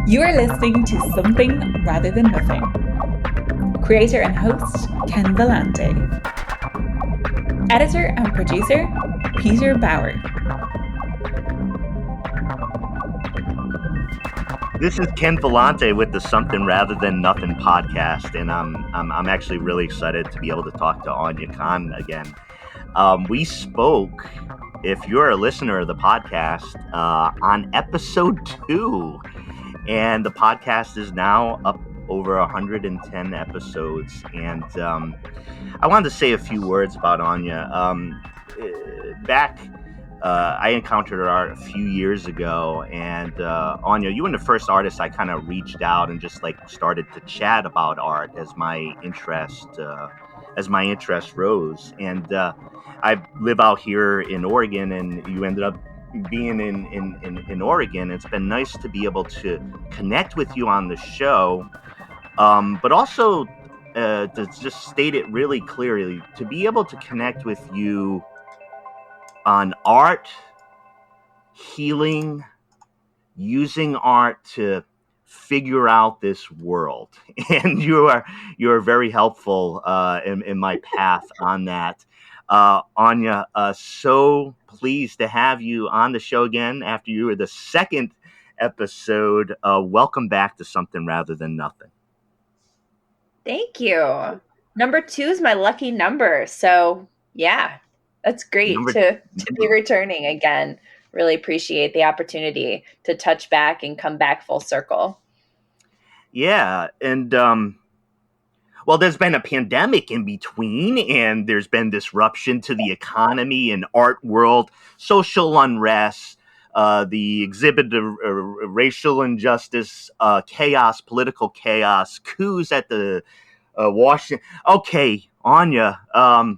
You are listening to Something Rather Than Nothing. Creator and host, Ken Vellante. Editor and producer, Peter Bauer. This is Ken Vellante with the Something Rather Than Nothing podcast, and I'm actually really excited to be able to talk to Aunia Kahn again. We spoke, if you're a listener of the podcast, on episode 2, and the podcast is now up over 110 episodes, and I wanted to say a few words about Aunia. I encountered her a few years ago, and Aunia, you were the first artist I kind of reached out and just started to chat about art as my interest rose. And I live out here in Oregon, and you ended up being in Oregon. It's been nice to be able to connect with you on the show, but also to just state it really clearly, to be able to connect with you on art, healing, using art to figure out this world. And you are very helpful in my path on that. Aunia, so pleased to have you on the show again after you were the second episode. Welcome back to Something Rather Than Nothing. Thank you. Number 2 is my lucky number. So yeah, that's great to be returning again. Really appreciate the opportunity to touch back and come back full circle. Yeah. And, well, there's been a pandemic in between, and there's been disruption to the economy and art world, social unrest, the exhibit of racial injustice, chaos, political chaos, coups at the Washington. Okay, Aunia,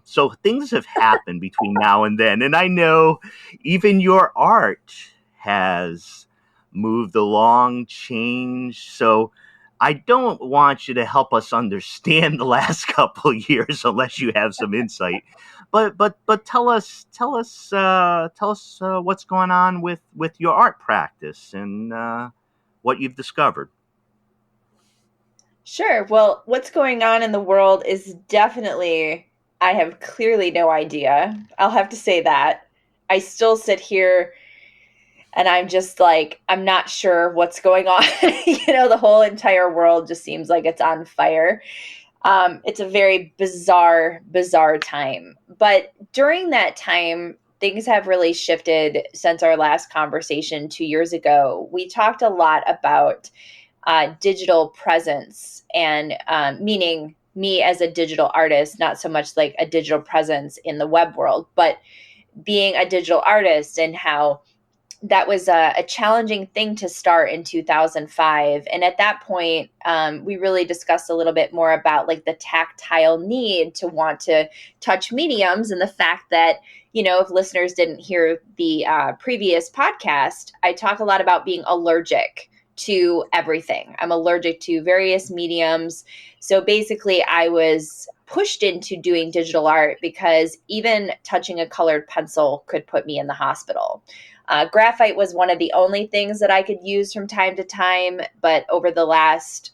so things have happened between now and then, and I know even your art has moved along, changed, so I don't want you to help us understand the last couple of years unless you have some insight. But tell us what's going on with your art practice and what you've discovered. Sure. Well, what's going on in the world is definitely, I have clearly no idea. I'll have to say that. I still sit here and I'm just like, I'm not sure what's going on. The whole entire world just seems like it's on fire. It's a very bizarre time. But during that time, things have really shifted since our last conversation 2 years ago. We talked a lot about digital presence, and meaning me as a digital artist, not so much like a digital presence in the web world, but being a digital artist, and how that was a challenging thing to start in 2005. And at that point, we really discussed a little bit more about like the tactile need to want to touch mediums, and the fact that, if listeners didn't hear the previous podcast, I talk a lot about being allergic to everything. I'm allergic to various mediums. So basically, I was pushed into doing digital art because even touching a colored pencil could put me in the hospital. Graphite was one of the only things that I could use from time to time, but over the last,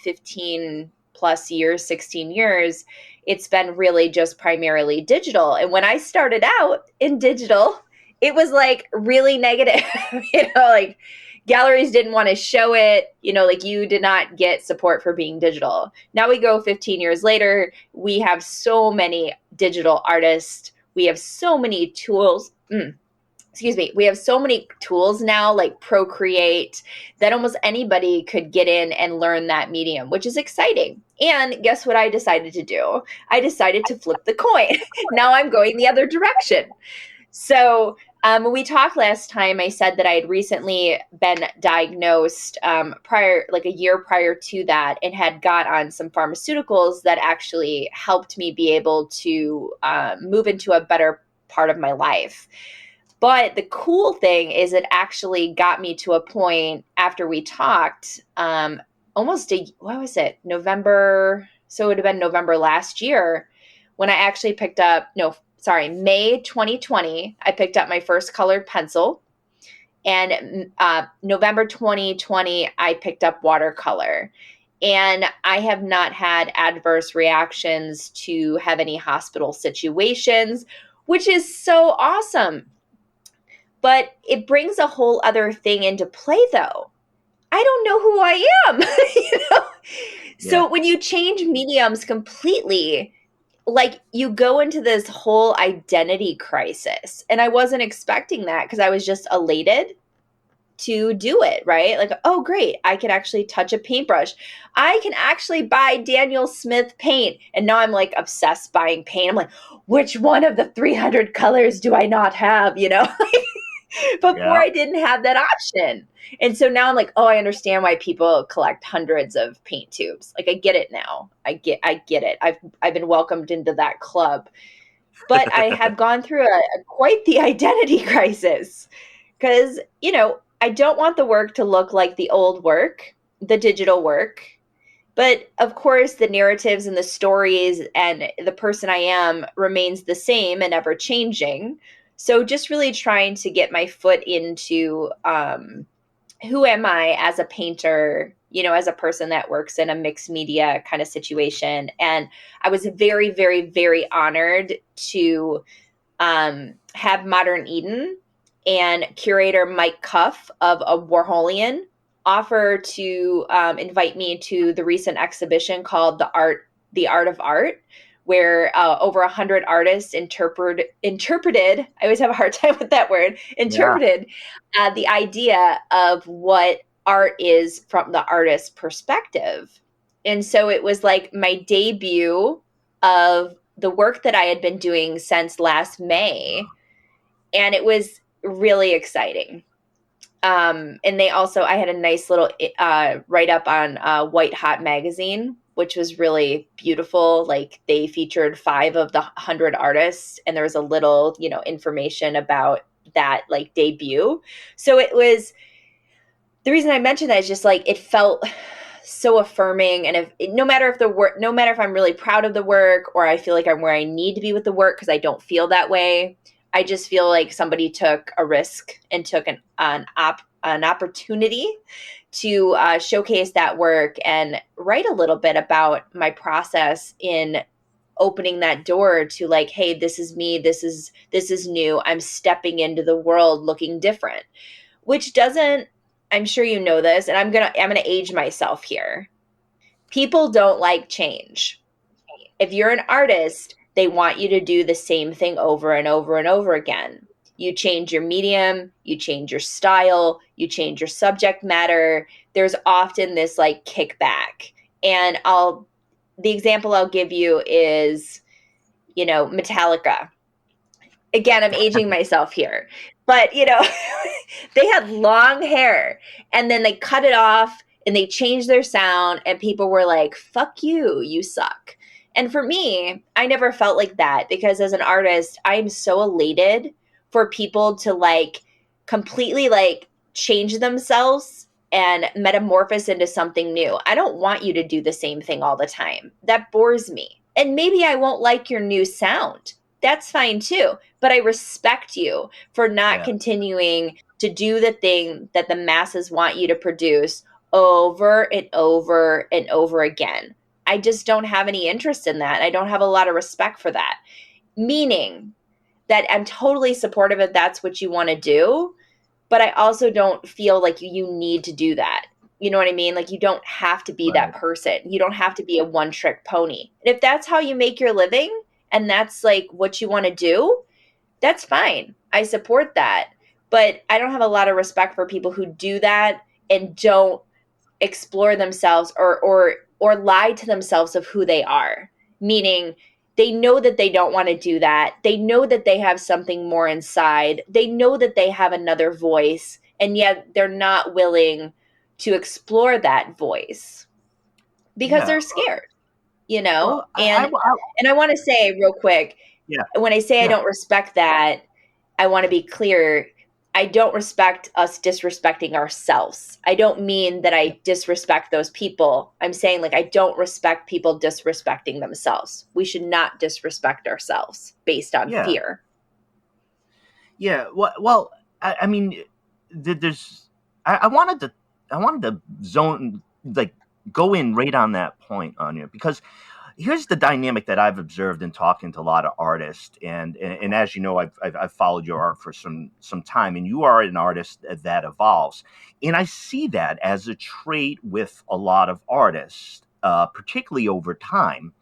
15 plus years, 16 years, it's been really just primarily digital. And when I started out in digital, it was like really negative, like galleries didn't want to show it, you did not get support for being digital. Now we go 15 years later, we have so many digital artists. We have so many tools. We have so many tools now, like Procreate, that almost anybody could get in and learn that medium, which is exciting. And guess what I decided to do? I decided to flip the coin. Now I'm going the other direction. So when we talked last time, I said that I had recently been diagnosed a year prior to that, and had got on some pharmaceuticals that actually helped me be able to move into a better part of my life. But the cool thing is it actually got me to a point after we talked, November. So it would have been November last year when I actually picked up, May 2020, I picked up my first colored pencil. And November 2020, I picked up watercolor. And I have not had adverse reactions to have any hospital situations, which is so awesome. But it brings a whole other thing into play, though. I don't know who I am. You know? Yeah. So when you change mediums completely, like you go into this whole identity crisis. And I wasn't expecting that because I was just elated to do it, right? Like, oh, great. I can actually touch a paintbrush. I can actually buy Daniel Smith paint. And now I'm like obsessed buying paint. I'm like, which one of the 300 colors do I not have? You know, before I didn't have that option. And so now I'm like, oh, I understand why people collect hundreds of paint tubes. Like I get it now. I get it. I've been welcomed into that club. But I have gone through quite the identity crisis because, you know, I don't want the work to look like the old work, the digital work. But of course, the narratives and the stories and the person I am remains the same and ever changing. So just really trying to get my foot into who am I as a painter, you know, as a person that works in a mixed media kind of situation. And I was very, very, very honored to have Modern Eden and curator Mike Cuff of A Warholian offer to invite me to the recent exhibition called The Art of Art, where over 100 artists interpreted, I always have a hard time with that word, interpreted the idea of what art is from the artist's perspective. And so it was like my debut of the work that I had been doing since last May. And it was really exciting. And they also, I had a nice little write-up on White Hot magazine, which was really beautiful. Like they featured 5 of the 100 artists, and there was a little, you know, information about that like debut. So it was, the reason I mentioned that is just like, it felt so affirming. And no matter if I'm really proud of the work or I feel like I'm where I need to be with the work, because I don't feel that way. I just feel like somebody took a risk and took an opportunity to showcase that work and write a little bit about my process in opening that door to like, hey, this is me. This is new. I'm stepping into the world looking different, which doesn't, I'm sure you know this, and I'm going to age myself here. People don't like change. If you're an artist, they want you to do the same thing over and over and over again. You change your medium, you change your style, you change your subject matter. There's often this like kickback. And the example I'll give you is, you know, Metallica. Again, I'm aging myself here. But, you know, they had long hair and then they cut it off and they changed their sound and people were like, fuck you, you suck. And for me, I never felt like that because as an artist, I'm so elated for people to like completely like change themselves and metamorphose into something new. I don't want you to do the same thing all the time. That bores me. And maybe I won't like your new sound. That's fine too. But I respect you for not continuing to do the thing that the masses want you to produce over and over and over again. I just don't have any interest in that. I don't have a lot of respect for that. Meaning that I'm totally supportive if that's what you want to do, but I also don't feel like you need to do that. You know what I mean? Like you don't have to be that person. You don't have to be a one-trick pony. And if that's how you make your living and that's like what you want to do, that's fine. I support that. But I don't have a lot of respect for people who do that and don't explore themselves or lie to themselves of who they are. Meaning they know that they don't want to do that. They know that they have something more inside. They know that they have another voice, and yet they're not willing to explore that voice because they're scared, you know? And I want to say real quick, when I say I don't respect that, I want to be clear. I don't respect us disrespecting ourselves. I don't mean that I disrespect those people. I'm saying like I don't respect people disrespecting themselves. We should not disrespect ourselves based on fear. Yeah. Well, I mean, there's I wanted to zone, like, go in right on that point, Anya, because here's the dynamic that I've observed in talking to a lot of artists, and as you know, I've followed your art for some time, and you are an artist that evolves, and I see that as a trait with a lot of artists, particularly over time,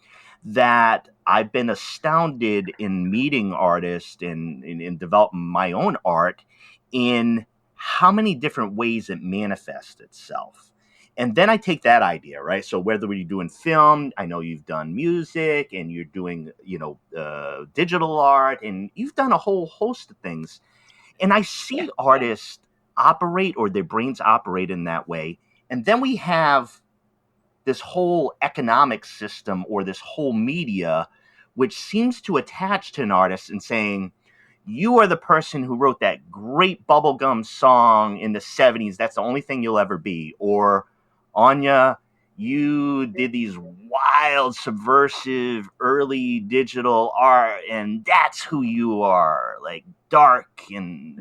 that I've been astounded in meeting artists and in developing my own art in how many different ways it manifests itself. And then I take that idea, right? So whether you're doing film, I know you've done music, and you're doing, digital art, and you've done a whole host of things. And I see artists operate, or their brains operate in that way. And then we have this whole economic system, or this whole media, which seems to attach to an artist and saying, you are the person who wrote that great bubblegum song in the 70s. That's the only thing you'll ever be. Or, Aunia, you did these wild, subversive, early digital art, and that's who you are, like dark and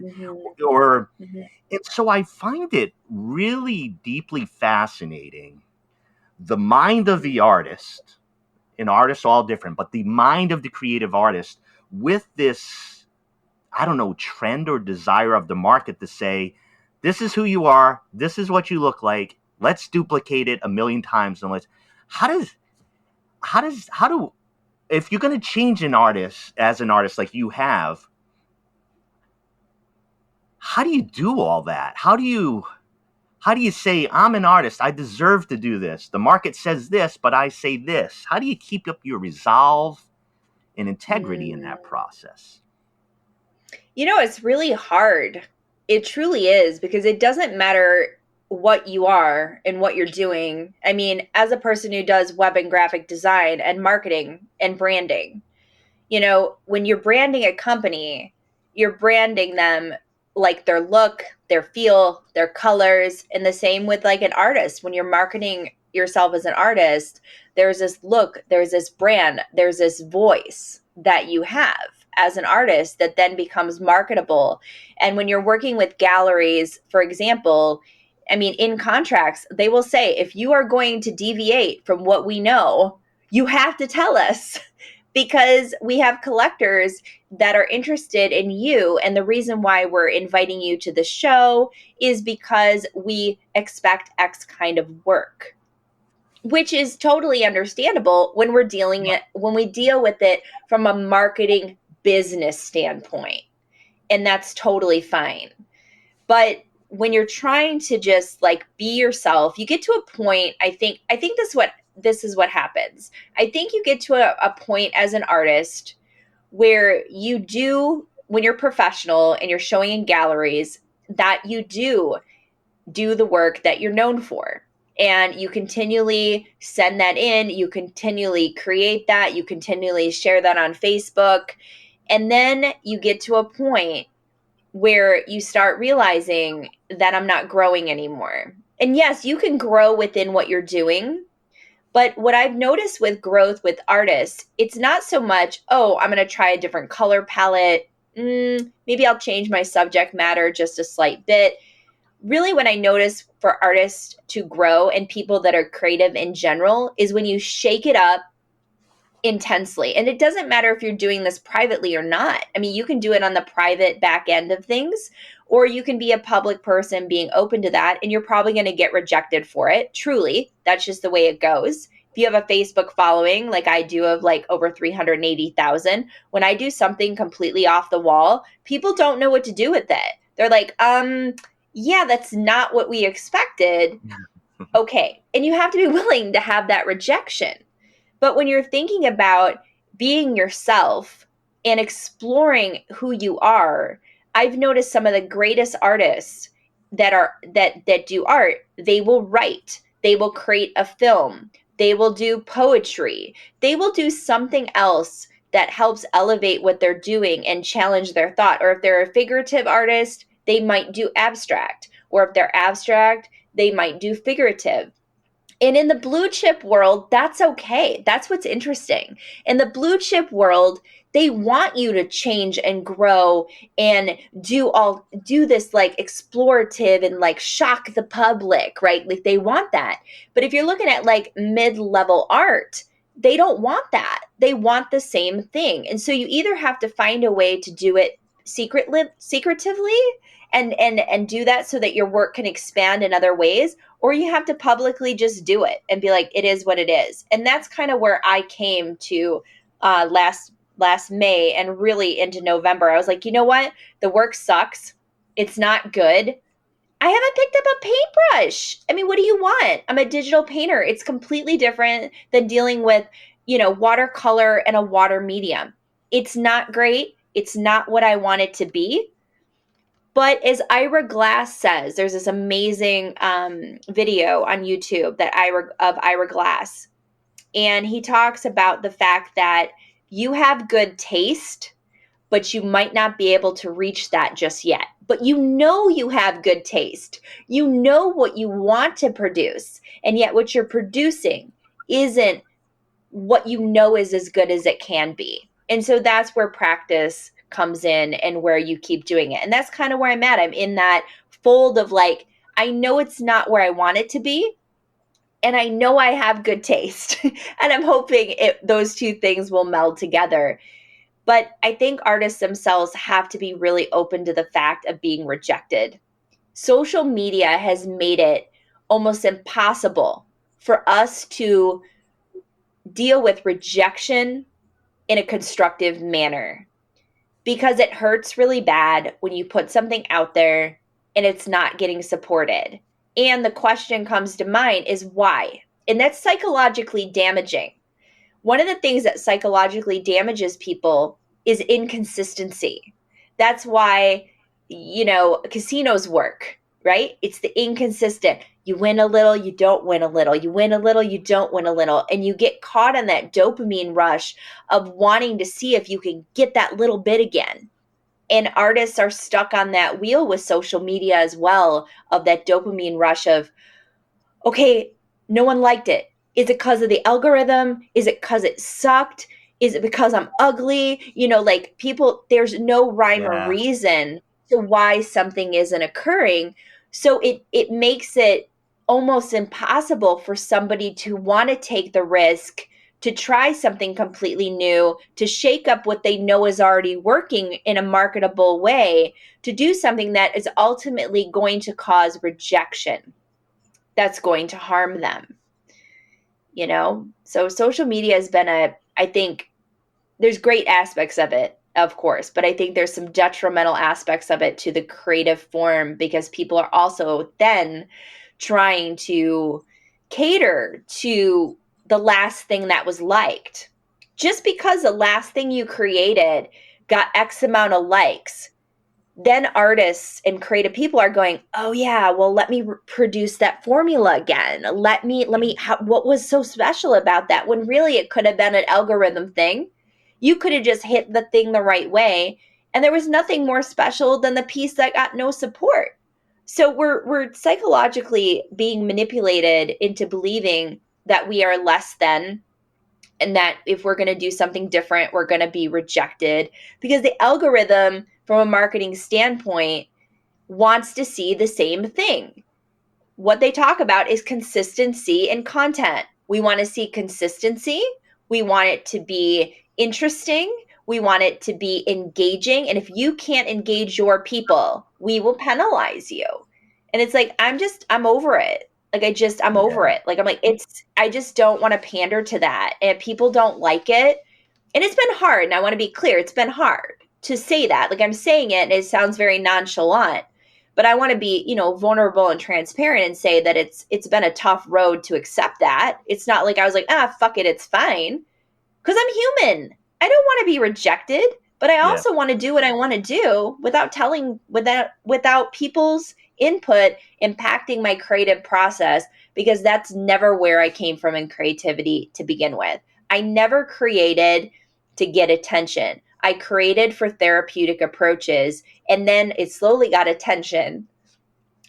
and so I find it really deeply fascinating, the mind of the artist, and artists are all different, but the mind of the creative artist with this, I don't know, trend or desire of the market to say, this is who you are, this is what you look like, let's duplicate it a million times, and how do if you're going to change an artist as an artist like you have, how do you do all that? How do you say, I'm an artist, I deserve to do this, the market says this, but I say this? How do you keep up your resolve and integrity in that process? It's really hard. It truly is, because it doesn't matter what you are and what you're doing. I mean, as a person who does web and graphic design and marketing and branding, when you're branding a company, you're branding them like their look, their feel, their colors, and the same with like an artist. When you're marketing yourself as an artist, there's this look, there's this brand, there's this voice that you have as an artist that then becomes marketable. And when you're working with galleries, for example, I mean, in contracts, they will say, if you are going to deviate from what we know, you have to tell us, because we have collectors that are interested in you. And the reason why we're inviting you to the show is because we expect X kind of work, which is totally understandable when we deal with it from a marketing business standpoint. And that's totally fine. But when you're trying to just like be yourself, you get to a point, I think this is what happens. I think you get to a point as an artist where when you're professional and you're showing in galleries, that you do the work that you're known for. And you continually send that in, you continually create that, you continually share that on Facebook. And then you get to a point where you start realizing that I'm not growing anymore. And yes, you can grow within what you're doing. But what I've noticed with growth with artists, it's not so much, I'm going to try a different color palette. Maybe I'll change my subject matter just a slight bit. Really, what I notice for artists to grow and people that are creative in general is when you shake it up intensely. And it doesn't matter if you're doing this privately or not. I mean, you can do it on the private back end of things, or you can be a public person being open to that, and you're probably going to get rejected for it. Truly, that's just the way it goes. If you have a Facebook following, like I do, of like over 380,000, when I do something completely off the wall, people don't know what to do with it. They're like, yeah, that's not what we expected. Okay. And you have to be willing to have that rejection. But when you're thinking about being yourself and exploring who you are, I've noticed some of the greatest artists that do art, they will write, they will create a film, they will do poetry, they will do something else that helps elevate what they're doing and challenge their thought. Or if they're a figurative artist, they might do abstract. Or if they're abstract, they might do figurative. And in the blue chip world, that's okay. That's what's interesting. In the blue chip world, They want you to change and grow and do this like explorative and like shock the public, right? Like they want that. But if you're looking at like mid-level art, they don't want that. They want the same thing. And so you either have to find a way to do it secretively and do that so that your work can expand in other ways, or you have to publicly just do it and be like, it is what it is. And that's kind of where I came to last May and really into November. I was like, you know what? The work sucks. It's not good. I haven't picked up a paintbrush. I mean, what do you want? I'm a digital painter. It's completely different than dealing with, watercolor and a water medium. It's not great. It's not what I want it to be. But as Ira Glass says, there's this amazing video on YouTube of Ira Glass. And he talks about the fact that you have good taste, but you might not be able to reach that just yet. But you have good taste. You know what you want to produce. And yet what you're producing isn't what you know is as good as it can be. And so that's where practice comes in and where you keep doing it. And that's kind of where I'm at. I'm in that fold of like, I know it's not where I want it to be. And I know I have good taste. And I'm hoping those two things will meld together. But I think artists themselves have to be really open to the fact of being rejected. Social media has made it almost impossible for us to deal with rejection in a constructive manner, because it hurts really bad when you put something out there and it's not getting supported. And the question comes to mind is why? And that's psychologically damaging. One of the things that psychologically damages people is inconsistency. That's why, casinos work, right? It's the inconsistent. You win a little, you don't win a little. You win a little, you don't win a little. And you get caught in that dopamine rush of wanting to see if you can get that little bit again. And artists are stuck on that wheel with social media as well, of that dopamine rush of, okay, no one liked it. Is it because of the algorithm? Is it because it sucked? Is it because I'm ugly? People, there's no rhyme or reason to why something isn't occurring. So it makes it almost impossible for somebody to want to take the risk to try something completely new, to shake up what they know is already working in a marketable way, to do something that is ultimately going to cause rejection, that's going to harm them. So social media has been I think there's great aspects of it, of course, but I think there's some detrimental aspects of it to the creative form, because people are also then trying to cater to the last thing that was liked. Just because the last thing you created got X amount of likes, then artists and creative people are going, oh yeah, well, let me produce that formula again. What was so special about that? When really it could have been an algorithm thing. You could have just hit the thing the right way, and there was nothing more special than the piece that got no support. So we're psychologically being manipulated into believing that we are less than, and that if we're going to do something different, we're going to be rejected, because the algorithm from a marketing standpoint wants to see the same thing. What they talk about is consistency in content. We want to see consistency. We want it to be interesting. We want it to be engaging. And if you can't engage your people, we will penalize you. And it's like, I'm over it. I'm over it. I just don't want to pander to that. And if people don't like it, and it's been hard, and I want to be clear, it's been hard to say that. I'm saying it and it sounds very nonchalant, but I want to be, vulnerable and transparent and say that it's been a tough road to accept that. It's not like I was like, fuck it, it's fine. Because I'm human. I don't want to be rejected, but I also want to do what I want to do without people's input impacting my creative process, because that's never where I came from in creativity to begin with. I never created to get attention. I created for therapeutic approaches, and then it slowly got attention.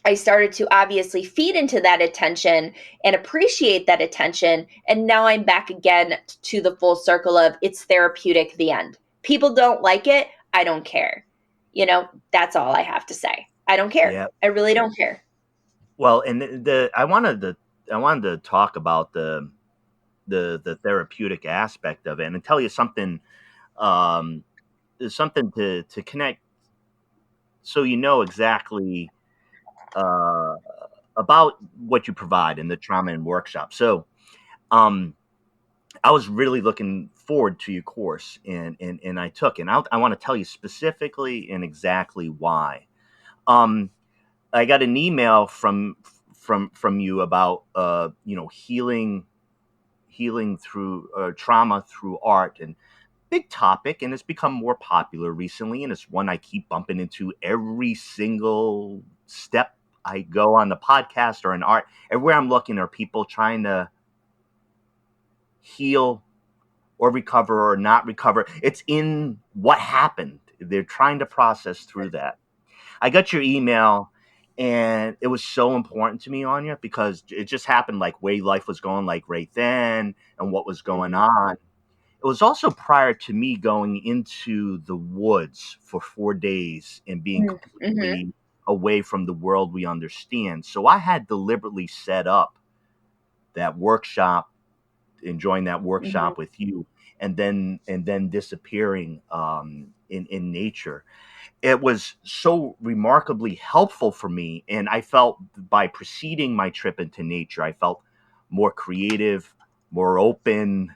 I started to obviously feed into that attention and appreciate that attention. And now I'm back again to the full circle of it's therapeutic, the end. People don't like it. I don't care. You know, that's all I have to say. I don't care. Yeah. I really don't care. Well, and I wanted to talk about the therapeutic aspect of it and tell you something, um, something to connect, so you know exactly uh, about what you provide in the trauma and workshop. So, um, I was really looking forward to your course, and I took, and I want to tell you specifically and exactly why. Um, I got an email from you about healing through trauma through art, and big topic, and it's become more popular recently, and it's one I keep bumping into every single step I go on the podcast or in art. Everywhere I'm looking are people trying to heal or recover or not recover. It's in what happened. They're trying to process through that. I got your email, and it was so important to me, Aunia, because it just happened like way life was going, like right then, and what was going on. It was also prior to me going into the woods for 4 days and being completely away from the world we understand. So I had deliberately set up that workshop, enjoying that workshop with you, and then disappearing in nature. It was so remarkably helpful for me, and I felt by preceding my trip into nature, I felt more creative, more open,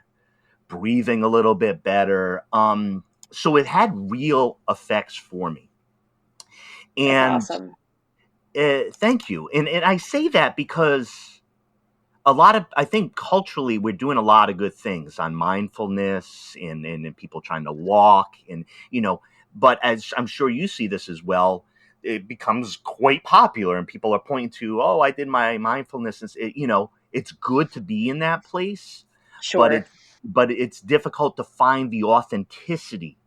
breathing a little bit better. So it had real effects for me. And That's awesome. thank you. And I say that because a lot of, I think culturally, we're doing a lot of good things on mindfulness and people trying to walk and, but as I'm sure you see this as well, it becomes quite popular and people are pointing to, oh, I did my mindfulness. And it's good to be in that place, Sure. but it's difficult to find the authenticity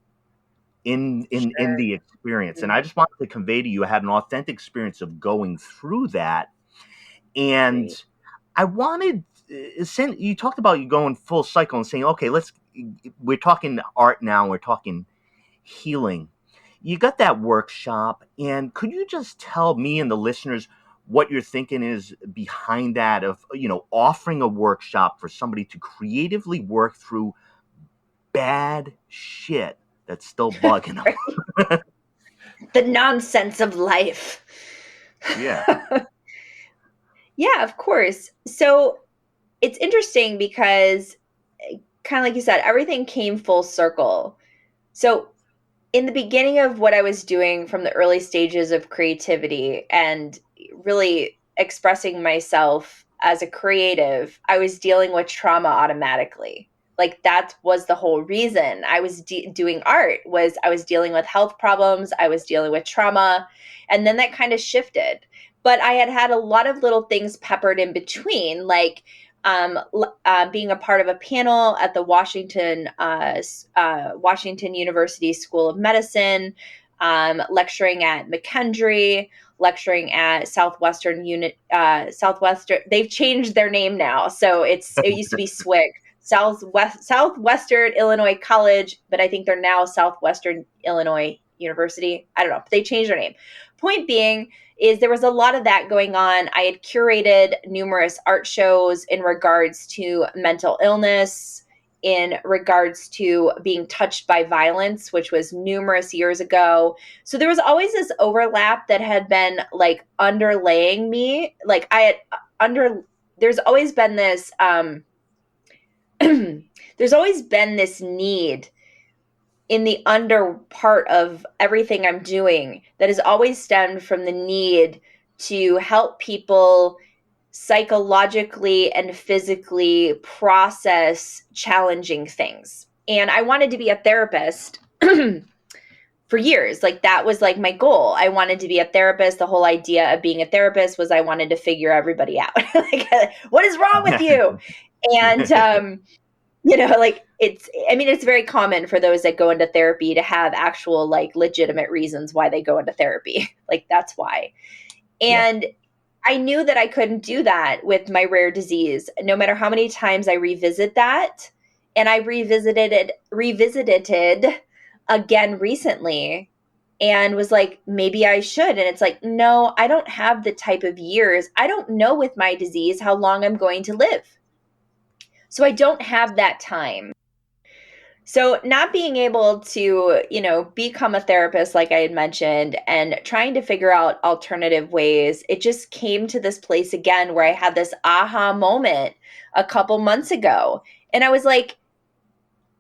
in the experience. And I just wanted to convey to you, I had an authentic experience of going through that. And Great. I wanted, you talked about you going full cycle and saying, okay, we're talking art now, we're talking healing. You got that workshop, and could you just tell me and the listeners what you're thinking is behind that of, offering a workshop for somebody to creatively work through bad shit that's still bugging them? The nonsense of life. Yeah. Yeah, of course. So it's interesting because, kind of like you said, everything came full circle. So in the beginning of what I was doing from the early stages of creativity and really expressing myself as a creative, I was dealing with trauma automatically. Like that was the whole reason I was doing art, was I was dealing with health problems, I was dealing with trauma, and then that kind of shifted. But I had a lot of little things peppered in between, like being a part of a panel at the Washington University School of Medicine, lecturing at McKendree, lecturing at Southwestern. They've changed their name now, so it used to be SWIC, Southwestern Illinois College, but I think they're now Southwestern Illinois University. I don't know, but they changed their name. Point being is there was a lot of that going on. I had curated numerous art shows in regards to mental illness, in regards to being touched by violence, which was numerous years ago. So there was always this overlap that had been like underlaying me. Like there's always been this, there's always been this need in the under part of everything I'm doing that has always stemmed from the need to help people psychologically and physically process challenging things. And I wanted to be a therapist for years. Like that was like my goal. I wanted to be a therapist. The whole idea of being a therapist was I wanted to figure everybody out. Like, what is wrong with you? And like it's very common for those that go into therapy to have actual like legitimate reasons why they go into therapy. Like that's why. And I knew that I couldn't do that with my rare disease, no matter how many times I revisit that. And I revisited again recently and was like, maybe I should. And it's like, no, I don't have the type of years. I don't know with my disease how long I'm going to live. So I don't have that time. So not being able to, become a therapist, like I had mentioned, and trying to figure out alternative ways, it just came to this place again where I had this aha moment a couple months ago. And I was like,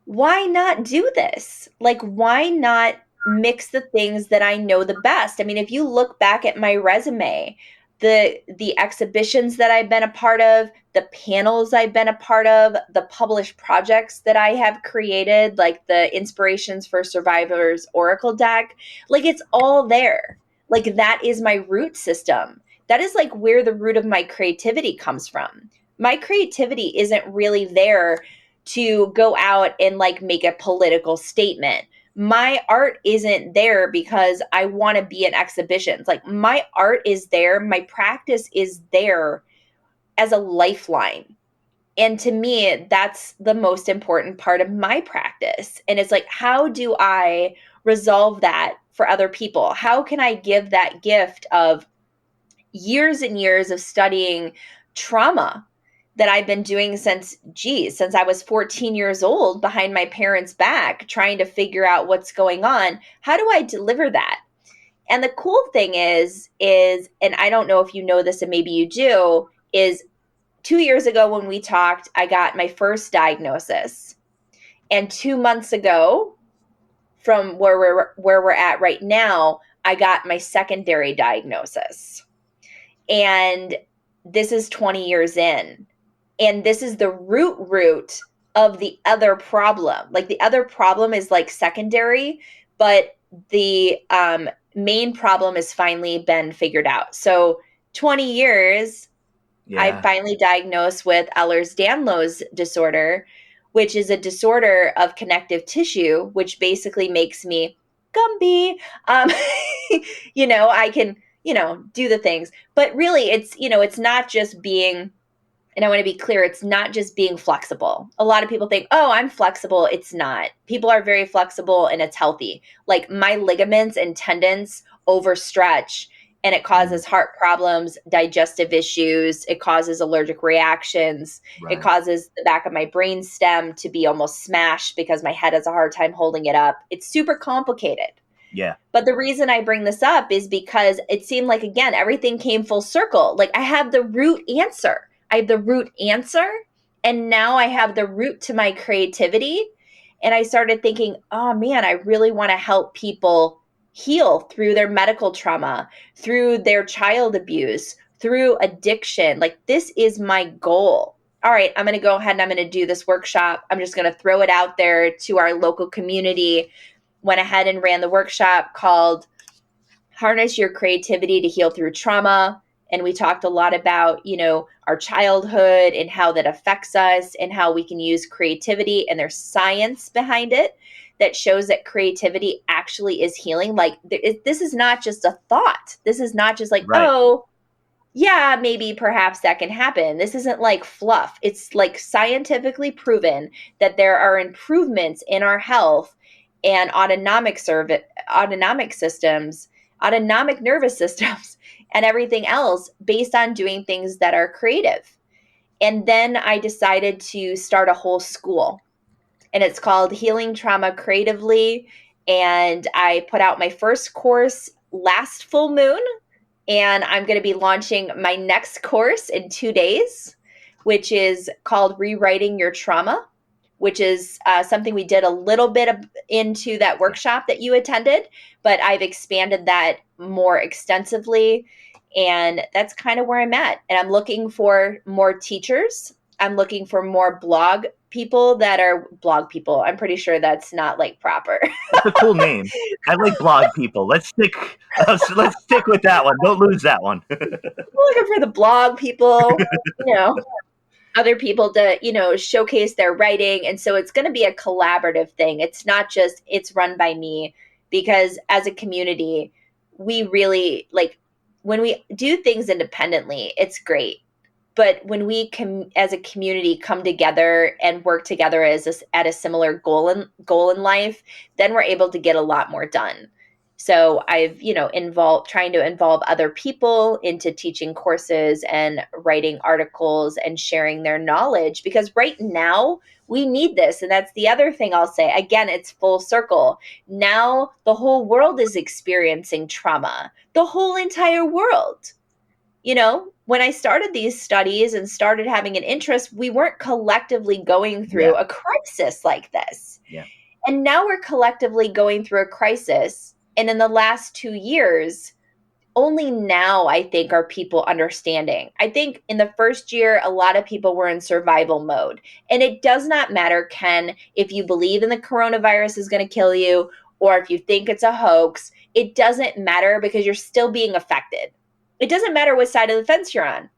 why not do this? Like, why not mix the things that I know the best? I mean, if you look back at my resume, the exhibitions that I've been a part of, the panels I've been a part of, the published projects that I have created, like the Inspirations for Survivors Oracle deck, like it's all there. Like that is my root system. That is like where the root of my creativity comes from. My creativity isn't really there to go out and like make a political statement. My art isn't there because I want to be in exhibitions. Like my art is there, my practice is there as a lifeline. And to me, that's the most important part of my practice. And it's like, how do I resolve that for other people? How can I give that gift of years and years of studying trauma that I've been doing since I was 14 years old behind my parents' back, trying to figure out what's going on? How do I deliver that? And the cool thing is, and I don't know if you know this and maybe you do, is 2 years ago when we talked, I got my first diagnosis. And 2 months ago, from where we're at right now, I got my secondary diagnosis. And this is 20 years in. And this is the root of the other problem. Like the other problem is like secondary, but the main problem has finally been figured out. So 20 years, I finally diagnosed with Ehlers-Danlos disorder, which is a disorder of connective tissue, which basically makes me Gumby. I can, do the things. But really, it's not just being, and I want to be clear, it's not just being flexible. A lot of people think, oh, I'm flexible. It's not. People are very flexible and it's healthy. Like my ligaments and tendons overstretch and it causes heart problems, digestive issues. It causes allergic reactions. Right. It causes the back of my brain stem to be almost smashed because my head has a hard time holding it up. It's super complicated. Yeah. But the reason I bring this up is because it seemed like, again, everything came full circle. Like I have the root answer. And now I have the root to my creativity. And I started thinking, oh man, I really want to help people heal through their medical trauma, through their child abuse, through addiction. Like this is my goal. All right, I'm going to go ahead and I'm going to do this workshop. I'm just going to throw it out there to our local community. Went ahead and ran the workshop called Harness Your Creativity to Heal Through Trauma. And we talked a lot about, our childhood and how that affects us and how we can use creativity, and there's science behind it that shows that creativity actually is healing. Like this is not just a thought. This is not just like, right. Oh, yeah, maybe perhaps that can happen. This isn't like fluff. It's like scientifically proven that there are improvements in our health and autonomic nervous systems, and everything else based on doing things that are creative. And then I decided to start a whole school, and it's called Healing Trauma Creatively. And I put out my first course last full moon, and I'm going to be launching my next course in 2 days, which is called Rewriting Your Trauma, which is something we did a little bit into that workshop that you attended, but I've expanded that more extensively. And that's kind of where I'm at. And I'm looking for more teachers. I'm looking for more blog people that are blog people. I'm pretty sure that's not like proper. That's a cool name. I like blog people. Let's stick with that one. Don't lose that one. I'm looking for the blog people, other people to, showcase their writing. And so it's going to be a collaborative thing. It's not just, it's run by me, because as a community, we really when we do things independently, it's great. But when we can, as a community, come together and work together at a similar goal in life, then we're able to get a lot more done. So I've, trying to involve other people into teaching courses and writing articles and sharing their knowledge, because right now we need this. And that's the other thing I'll say. Again, it's full circle. Now the whole world is experiencing trauma, the whole entire world. When I started these studies and started having an interest, we weren't collectively going through a crisis like this. Yeah. And now we're collectively going through a crisis. And in the last 2 years, only now, I think, are people understanding. I think in the first year, a lot of people were in survival mode. And it does not matter, Ken, if you believe in the coronavirus is going to kill you, or if you think it's a hoax. It doesn't matter, because you're still being affected. It doesn't matter what side of the fence you're on.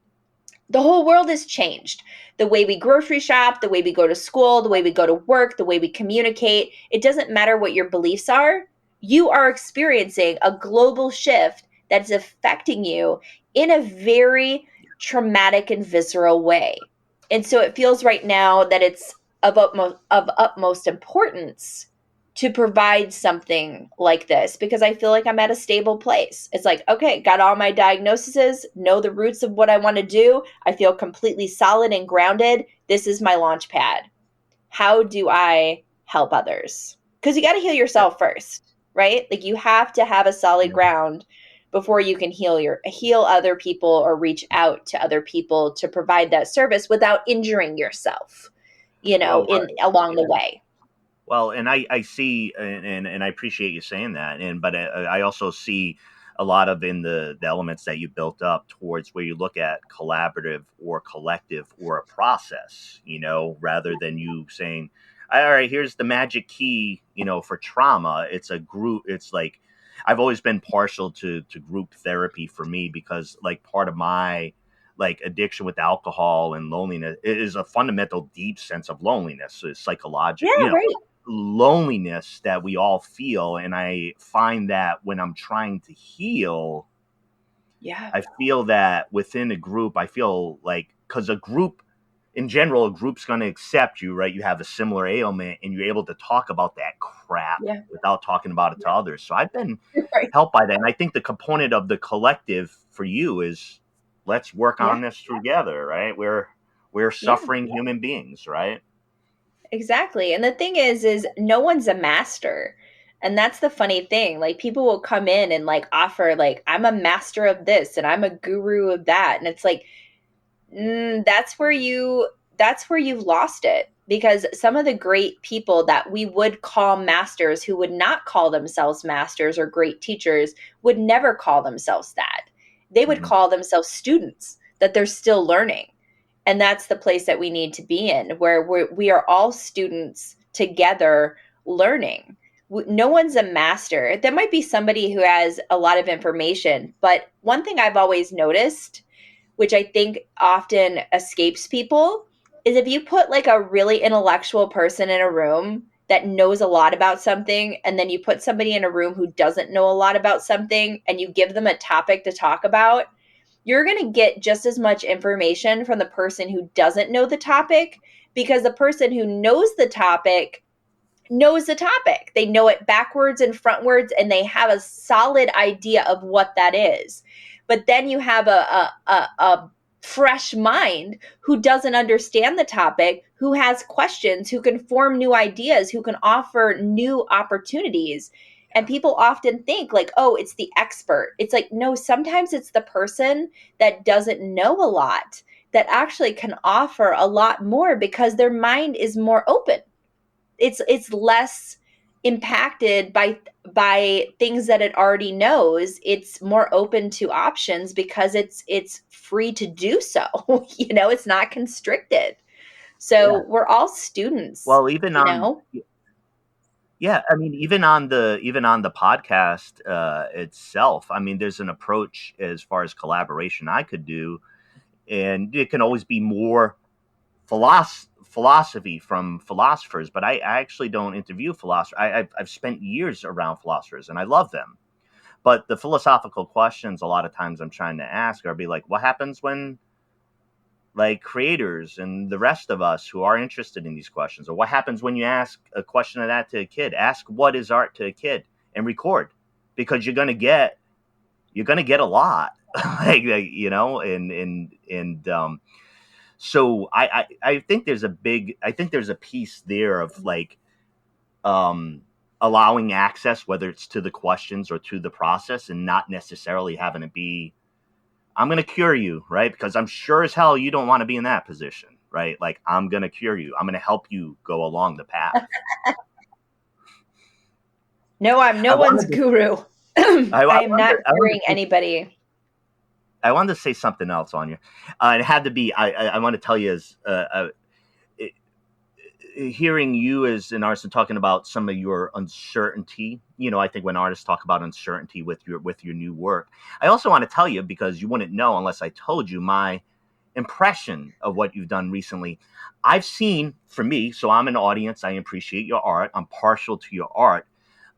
The whole world has changed. The way we grocery shop, the way we go to school, the way we go to work, the way we communicate. It doesn't matter what your beliefs are. You are experiencing a global shift that's affecting you in a very traumatic and visceral way. And so it feels right now that it's of utmost importance to provide something like this, because I feel like I'm at a stable place. It's like, okay, got all my diagnoses, know the roots of what I want to do. I feel completely solid and grounded. This is my launch pad. How do I help others? Because you got to heal yourself first, right? Like, you have to have a solid ground before you can heal other people or reach out to other people to provide that service without injuring yourself, along the way. Well, and I see, and I appreciate you saying that, but I also see a lot of in the elements that you built up towards where you look at collaborative or collective or a process, rather than you saying, all right, here's the magic key, for trauma. It's a group. It's like, I've always been partial to group therapy for me, because like part of my addiction with alcohol and loneliness is a fundamental deep sense of loneliness. So it's psychological. Yeah, right. Loneliness that we all feel. And I find that when I'm trying to heal, I feel that within a group, I feel like, because a group in general, a group's going to accept you, right? You have a similar ailment and you're able to talk about that crap without talking about it to others. So I've been helped by that. And I think the component of the collective for you is, let's work on this together, right? We're suffering human beings, right? Exactly. And the thing is no one's a master. And that's the funny thing. Like, people will come in and offer, I'm a master of this and I'm a guru of that. And it's like, that's where you've lost it. Because some of the great people that we would call masters, who would not call themselves masters or great teachers, would never call themselves that. They would call themselves students, that they're still learning. And that's the place that we need to be in, where we are all students together learning. No one's a master. There might be somebody who has a lot of information, but one thing I've always noticed, which I think often escapes people, is if you put a really intellectual person in a room that knows a lot about something, and then you put somebody in a room who doesn't know a lot about something, and you give them a topic to talk about, you're going to get just as much information from the person who doesn't know the topic, because the person who knows the topic knows the topic. They know it backwards and frontwards, and they have a solid idea of what that is. But then you have a fresh mind who doesn't understand the topic, who has questions, who can form new ideas, who can offer new opportunities. And people often think oh, it's the expert. It's like, no, sometimes it's the person that doesn't know a lot that actually can offer a lot more, because their mind is more open. It's less impacted by things that it already knows. It's more open to options because it's free to do so. It's not constricted. So we're all students. Well, even on yeah, I mean, even on the podcast itself, I mean, there's an approach as far as collaboration I could do, and it can always be more philosophy from philosophers. But I actually don't interview philosophers. I've spent years around philosophers, and I love them. But the philosophical questions, a lot of times I'm trying to ask are be like, what happens when like creators and the rest of us who are interested in these questions? Or what happens when you ask a question of that to a kid? Ask what is art to a kid and record, because you're gonna get a lot. like you know, and so I think there's a piece there of like allowing access, whether it's to the questions or to the process, and not necessarily having to be, I'm going to cure you, right? Because I'm sure as hell you don't want to be in that position, right? Like, I'm going to cure you. I'm going to help you go along the path. No, I'm no one's guru. I am not curing anybody. I wanted to say something else on you. It had to be, I want to tell you is, hearing you as an artist and talking about some of your uncertainty, you know, I think when artists talk about uncertainty with your new work, I also want to tell you, because you wouldn't know unless I told you, my impression of what you've done recently. I've seen, for me, so I'm an audience, I appreciate your art, I'm partial to your art,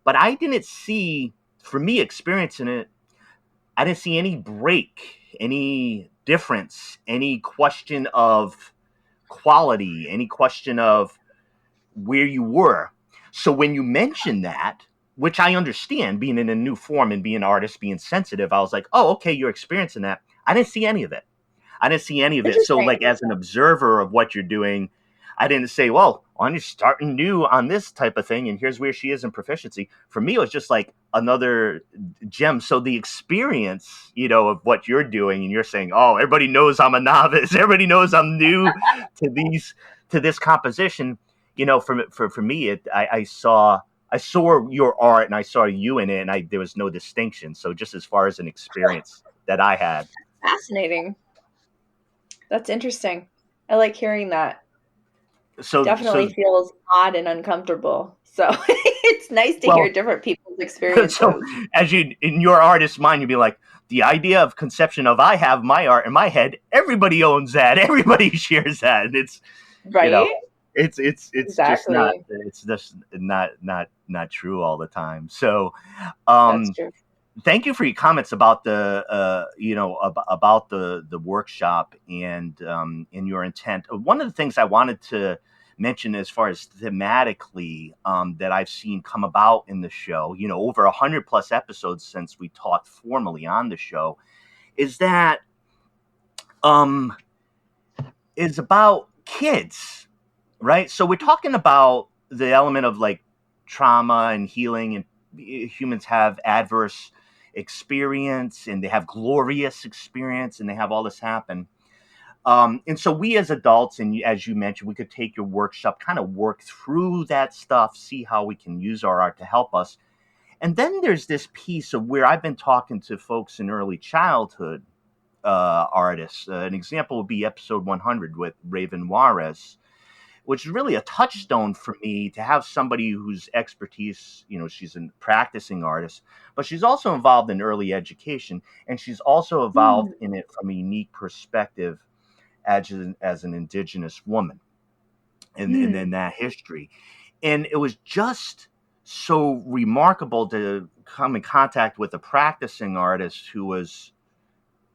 but I didn't see, for me, experiencing it, I didn't see any break, any difference, any question of quality, any question of where you were. So when you mentioned that, which I understand, being in a new form and being an artist, being sensitive, I was like, oh, okay, you're experiencing that. I didn't see any of it. So like, as an observer of what you're doing, I didn't say, well, Audia's starting new on this type of thing, and here's where she is in proficiency. For me, it was just like another gem. So the experience, you know, of what you're doing, and you're saying, oh, everybody knows I'm a novice. Everybody knows I'm new to this composition. You know, for me, I saw your art and I saw you in it, and there was no distinction. So just as far as an experience that I had. Fascinating. That's interesting. I like hearing that. So definitely feels odd and uncomfortable. So it's nice to hear different people's experiences. So as you, in your artist's mind, you'd be like, the idea of conception of, I have my art in my head, everybody owns that, everybody shares that. And it's right. You know, it's exactly. just not true all the time. So that's true. Thank you for your comments about the about the workshop and your intent. One of the things I wanted to mention, as far as thematically, that I've seen come about in the show, you know, over 100+ episodes since we talked formally on the show, is that is about kids, right? So we're talking about the element of like trauma and healing, and humans have adverse experience and they have glorious experience and they have all this happen. And so we as adults, and as you mentioned, we could take your workshop, kind of work through that stuff, see how we can use our art to help us. And then there's this piece of where I've been talking to folks in early childhood artists. An example would be episode 100 with Raven Juarez, which is really a touchstone for me to have somebody whose expertise, you know, she's a practicing artist, but she's also involved in early education, and she's also involved in it from a unique perspective as an Indigenous woman, and then that history. And it was just so remarkable to come in contact with a practicing artist who was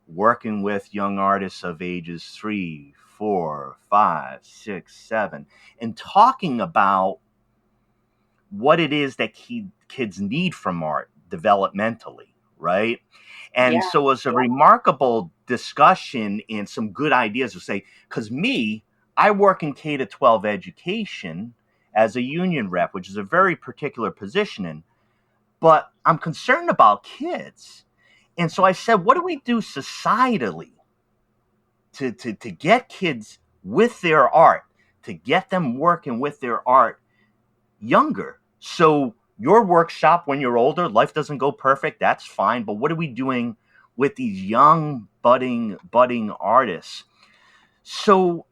working with young artists of ages 3, 4, 5, 6, 7, and talking about what it is that kids need from art developmentally, right? And so it was a remarkable discussion and some good ideas to say, because I work in K-12 education as a union rep, which is a very particular positioning, but I'm concerned about kids. And so I said, what do we do societally to get kids with their art, to get them working with their art younger? So your workshop, when you're older, life doesn't go perfect, that's fine. But what are we doing with these young budding artists? So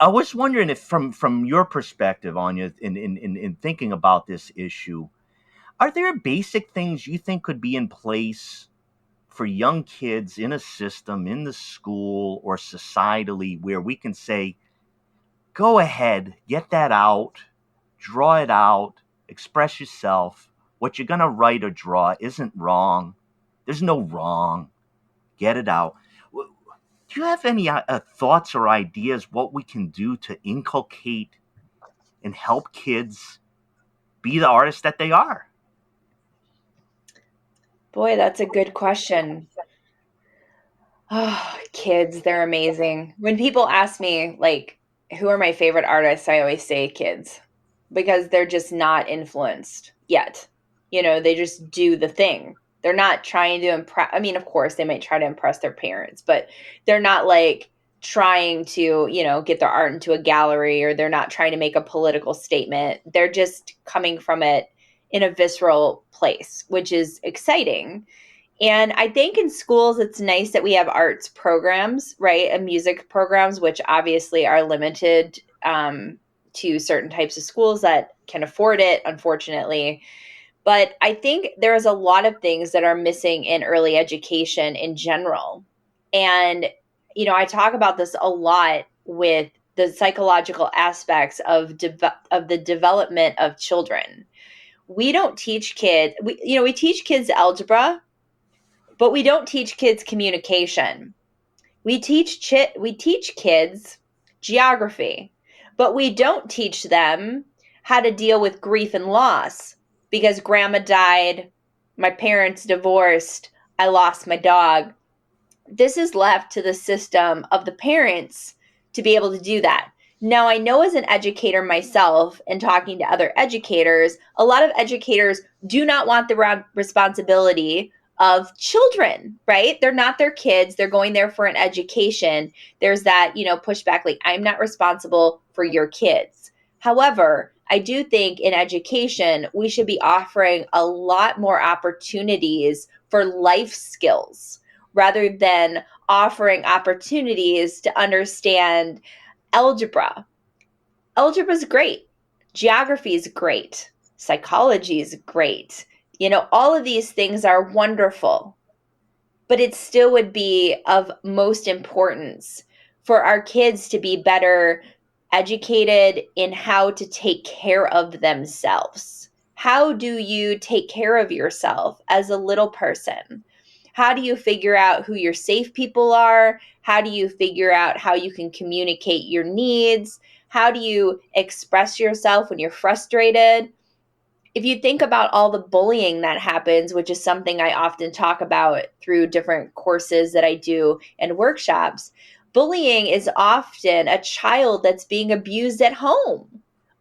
I was wondering if from your perspective, Aunia, in thinking about this issue, are there basic things you think could be in place for young kids in a system, in the school or societally, where we can say, go ahead, get that out, draw it out, express yourself. What you're going to write or draw isn't wrong. There's no wrong. Get it out. Do Do you have any thoughts or ideas what we can do to inculcate and help kids be the artists that they are? Boy, that's a good question. Oh, kids, they're amazing. When people ask me, like, who are my favorite artists, I always say kids because they're just not influenced yet. They just do the thing. They're not trying to impress. I mean, of course, they might try to impress their parents, but they're not like trying to, get their art into a gallery, or they're not trying to make a political statement. They're just coming from it in a visceral place, which is exciting. And I think in schools, it's nice that we have arts programs, right? And music programs, which obviously are limited to certain types of schools that can afford it, unfortunately. But I think there's a lot of things that are missing in early education in general. And, I talk about this a lot with the psychological aspects of the development of children. We don't teach kids, we teach kids algebra, but we don't teach kids communication. We teach kids geography, but we don't teach them how to deal with grief and loss, because grandma died, my parents divorced, I lost my dog. This is left to the system of the parents to be able to do that. Now, I know as an educator myself and talking to other educators, a lot of educators do not want the responsibility of children, right? They're not their kids. They're going there for an education. There's that, pushback, like, I'm not responsible for your kids. However, I do think in education, we should be offering a lot more opportunities for life skills rather than offering opportunities to understand algebra. Algebra is great. Geography is great. Psychology is great. All of these things are wonderful, but it still would be of most importance for our kids to be better educated in how to take care of themselves. How do you take care of yourself as a little person? How do you figure out who your safe people are? How do you figure out how you can communicate your needs? How do you express yourself when you're frustrated? If you think about all the bullying that happens, which is something I often talk about through different courses that I do and workshops, bullying is often a child that's being abused at home.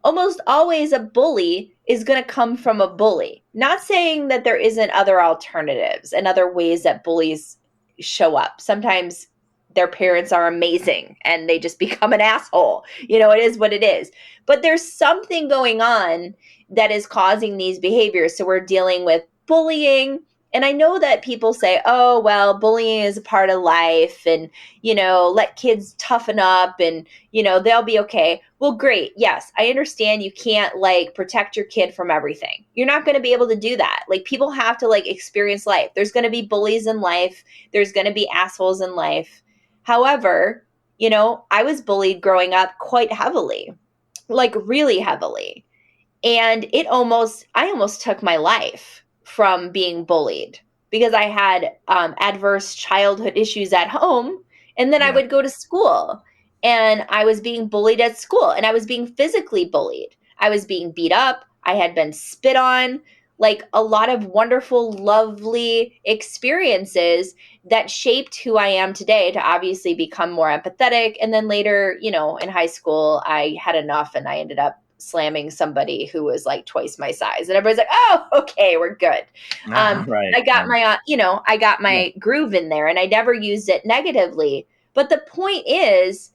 Almost always a bully is going to come from a bully. Not saying that there isn't other alternatives and other ways that bullies show up. Sometimes their parents are amazing and they just become an asshole. It is what it is. But there's something going on that is causing these behaviors. So we're dealing with bullying. And I know that people say, oh, well, bullying is a part of life and, let kids toughen up and, they'll be okay. Well, great. Yes, I understand you can't protect your kid from everything. You're not going to be able to do that. People have to experience life. There's going to be bullies in life. There's going to be assholes in life. However, I was bullied growing up quite heavily, really heavily. And I almost took my life from being bullied because I had adverse childhood issues at home. And then I would go to school and I was being bullied at school and I was being physically bullied. I was being beat up. I had been spit on, a lot of wonderful, lovely experiences that shaped who I am today to obviously become more empathetic. And then later, in high school, I had enough and I ended up slamming somebody who was twice my size, and everybody's like, "Oh, okay, we're good." Right. I got my, I got my groove in there, and I never used it negatively. But the point is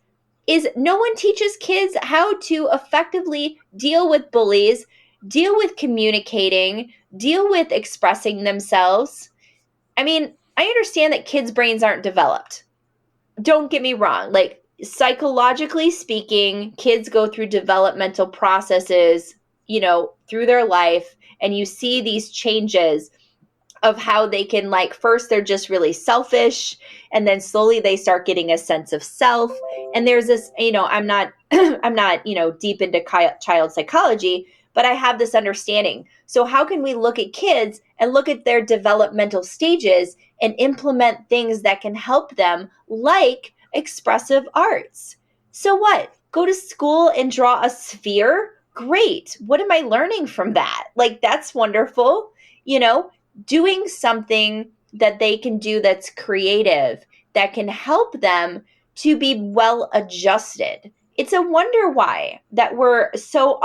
no one teaches kids how to effectively deal with bullies, deal with communicating, deal with expressing themselves. I mean, I understand that kids' brains aren't developed. Don't get me wrong. Psychologically speaking, kids go through developmental processes, through their life, and you see these changes of how they can first they're just really selfish, and then slowly they start getting a sense of self. And there's this, I'm not I'm not, deep into child psychology, but I have this understanding. So how can we look at kids and look at their developmental stages and implement things that can help them, like expressive arts. So what? Go to school and draw a sphere? Great. What am I learning from that? Like, that's wonderful. Doing something that they can do that's creative, that can help them to be well adjusted. It's a wonder why that we're so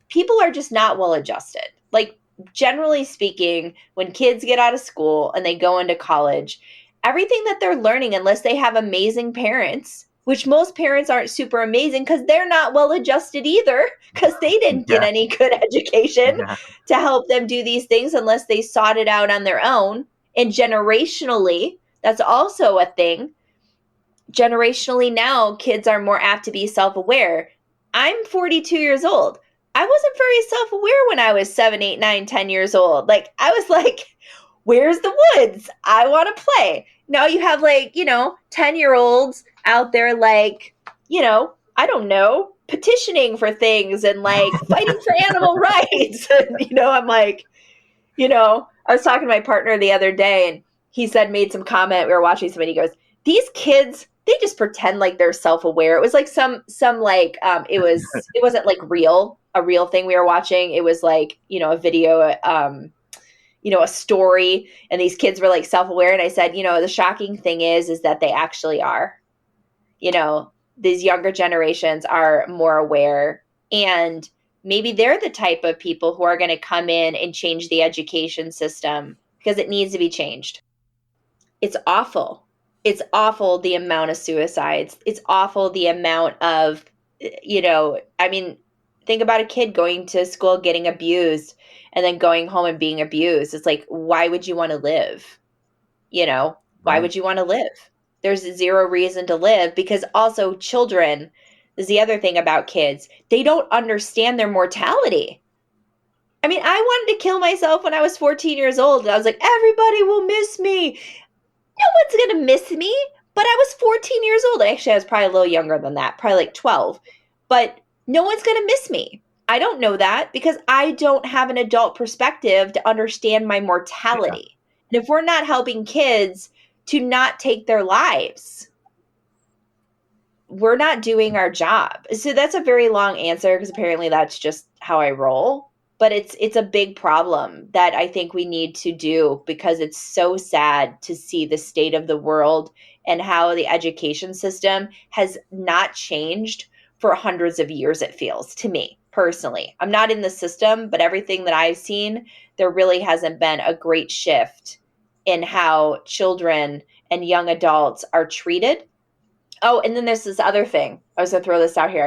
people are just not well adjusted. Like, generally speaking, when kids get out of school and they go into college, everything that they're learning, unless they have amazing parents, which most parents aren't super amazing because they're not well adjusted either, because they didn't get any good education to help them do these things unless they sought it out on their own. And generationally, that's also a thing. Generationally now, kids are more apt to be self-aware. I'm 42 years old. I wasn't very self-aware when I was 7, 8, 9, 10 years old. Like, I was like, where's the woods? I want to play. Now you have 10-year-olds out there I don't know, petitioning for things and fighting for animal rights. And, I'm like, I was talking to my partner the other day and he made some comment. We were watching somebody. He goes, these kids, they just pretend like they're self-aware. It was like it wasn't like a real thing we were watching. It was a video, a story, and these kids were self-aware. And I said, the shocking thing is that they actually are. These younger generations are more aware, and maybe they're the type of people who are going to come in and change the education system because it needs to be changed. It's awful. It's awful the amount of suicides. It's awful the amount of, think about a kid going to school, getting abused, and then going home and being abused. It's like, why would you want to live? Why would you want to live? There's zero reason to live, because also children, is the other thing about kids, they don't understand their mortality. I wanted to kill myself when I was 14 years old. I was like, everybody will miss me. No one's going to miss me. But I was 14 years old. Actually, I was probably a little younger than that, probably 12. But no one's going to miss me. I don't know that because I don't have an adult perspective to understand my mortality. Yeah. And if we're not helping kids to not take their lives, we're not doing our job. So that's a very long answer because apparently that's just how I roll. But it's a big problem that I think we need to do, because it's so sad to see the state of the world and how the education system has not changed for hundreds of years, it feels to me personally. I'm not in the system, but everything that I've seen, there really hasn't been a great shift in how children and young adults are treated. Oh, and then there's this other thing. I was going to throw this out here.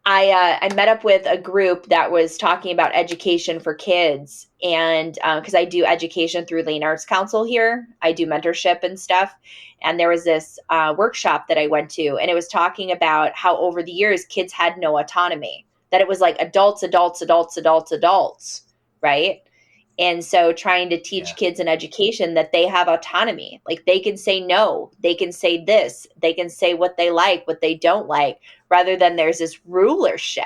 I met up with a group that was talking about education for kids, and because I do education through Lean Arts Council here, I do mentorship and stuff. And there was this workshop that I went to, and it was talking about how over the years kids had no autonomy, that it was like adults, right? And so trying to teach kids in education that they have autonomy, like they can say no, they can say this, they can say what they like, what they don't like, rather than there's this rulership,